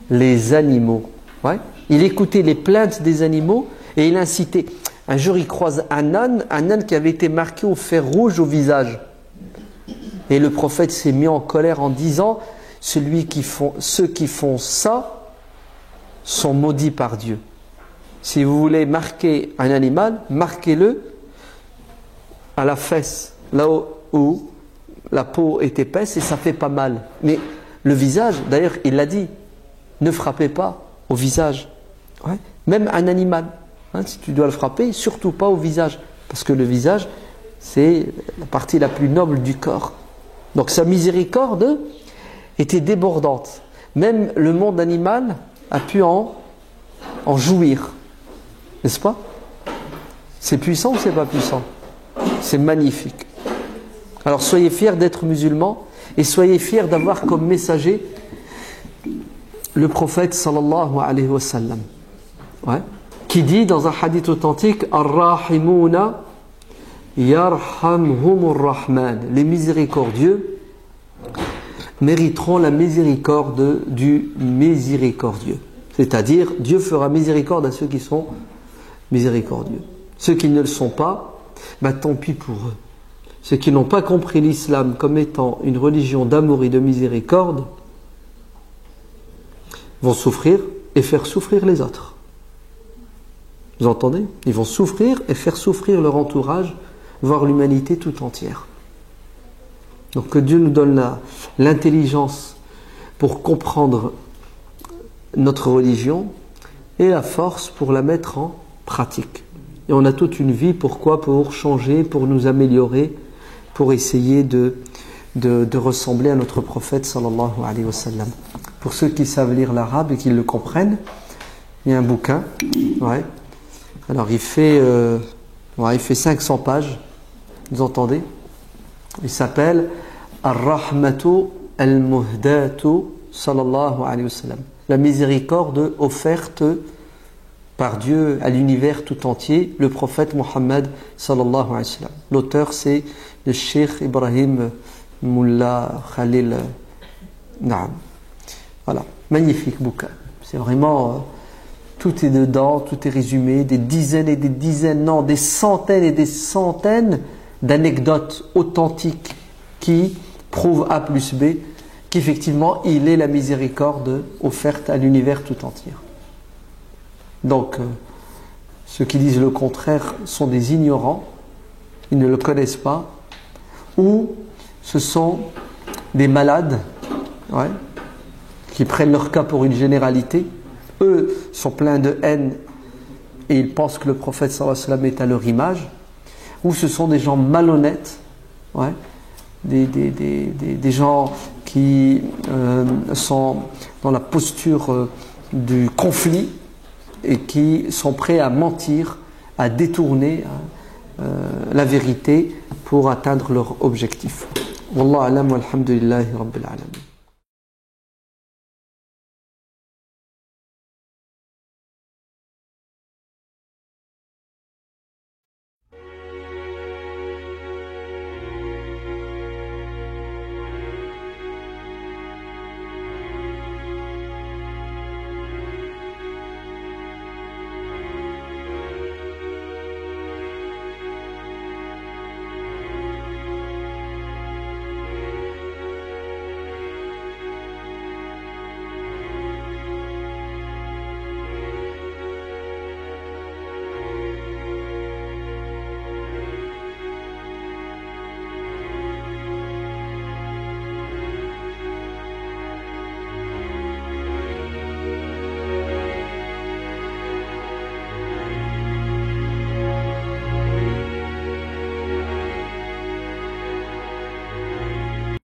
les animaux. Ouais. Il écoutait les plaintes des animaux et il incitait. Un jour il croise un âne qui avait été marqué au fer rouge au visage. Et le prophète s'est mis en colère en disant, ceux qui font ça sont maudits par Dieu. Si vous voulez marquer un animal, marquez-le à la fesse, là où la peau est épaisse et ça fait pas mal. Mais le visage, d'ailleurs il l'a dit, ne frappez pas au visage. Ouais. Même un animal, hein, si tu dois le frapper, surtout pas au visage, parce que le visage, c'est la partie la plus noble du corps. Donc sa miséricorde était débordante. Même le monde animal a pu en jouir, n'est-ce pas? C'est puissant ou c'est pas puissant? C'est magnifique. Alors soyez fiers d'être musulmans et soyez fiers d'avoir comme messager le prophète sallallahu alayhi wa sallam, ouais, qui dit dans un hadith authentique: Ar-Rahimuna yarhamhumur Rahman. Les miséricordieux mériteront la miséricorde du miséricordieux. C'est-à-dire, Dieu fera miséricorde à ceux qui sont miséricordieux. Ceux qui ne le sont pas, tant pis pour eux. Ceux qui n'ont pas compris l'islam comme étant une religion d'amour et de miséricorde vont souffrir et faire souffrir les autres. Vous entendez? Ils vont souffrir et faire souffrir leur entourage, voire l'humanité tout entière. Donc que Dieu nous donne l'intelligence pour comprendre notre religion et la force pour la mettre en pratique. Et on a toute une vie, pourquoi? Pour changer, pour nous améliorer, pour essayer de ressembler à notre prophète sallallahu alayhi wa sallam. Pour ceux qui savent lire l'arabe et qui le comprennent, il y a un bouquin, ouais. Alors il fait 500 pages, vous entendez? Il s'appelle Ar-Rahmatu al-Muhdatu sallallahu alayhi wa sallam. La miséricorde offerte par Dieu à l'univers tout entier, le prophète Mohammed sallallahu alayhi wa sallam. L'auteur c'est le Cheikh Ibrahim Mullah Khalil Naam. Voilà, magnifique bouquin. C'est vraiment, tout est dedans, tout est résumé, des dizaines et des dizaines, non, des centaines et des centaines d'anecdotes authentiques qui prouvent A plus B qu'effectivement il est la miséricorde offerte à l'univers tout entier. Donc, ceux qui disent le contraire sont des ignorants, ils ne le connaissent pas, ou ce sont des malades, ouais, qui prennent leur cas pour une généralité. Eux sont pleins de haine et ils pensent que le prophète sallallahu alayhi wa sallam est à leur image, ou ce sont des gens malhonnêtes, ouais, des gens qui sont dans la posture du conflit et qui sont prêts à mentir, à détourner la vérité pour atteindre leur objectif. Wallahu a'lam walhamdulillahi rabbil alamin.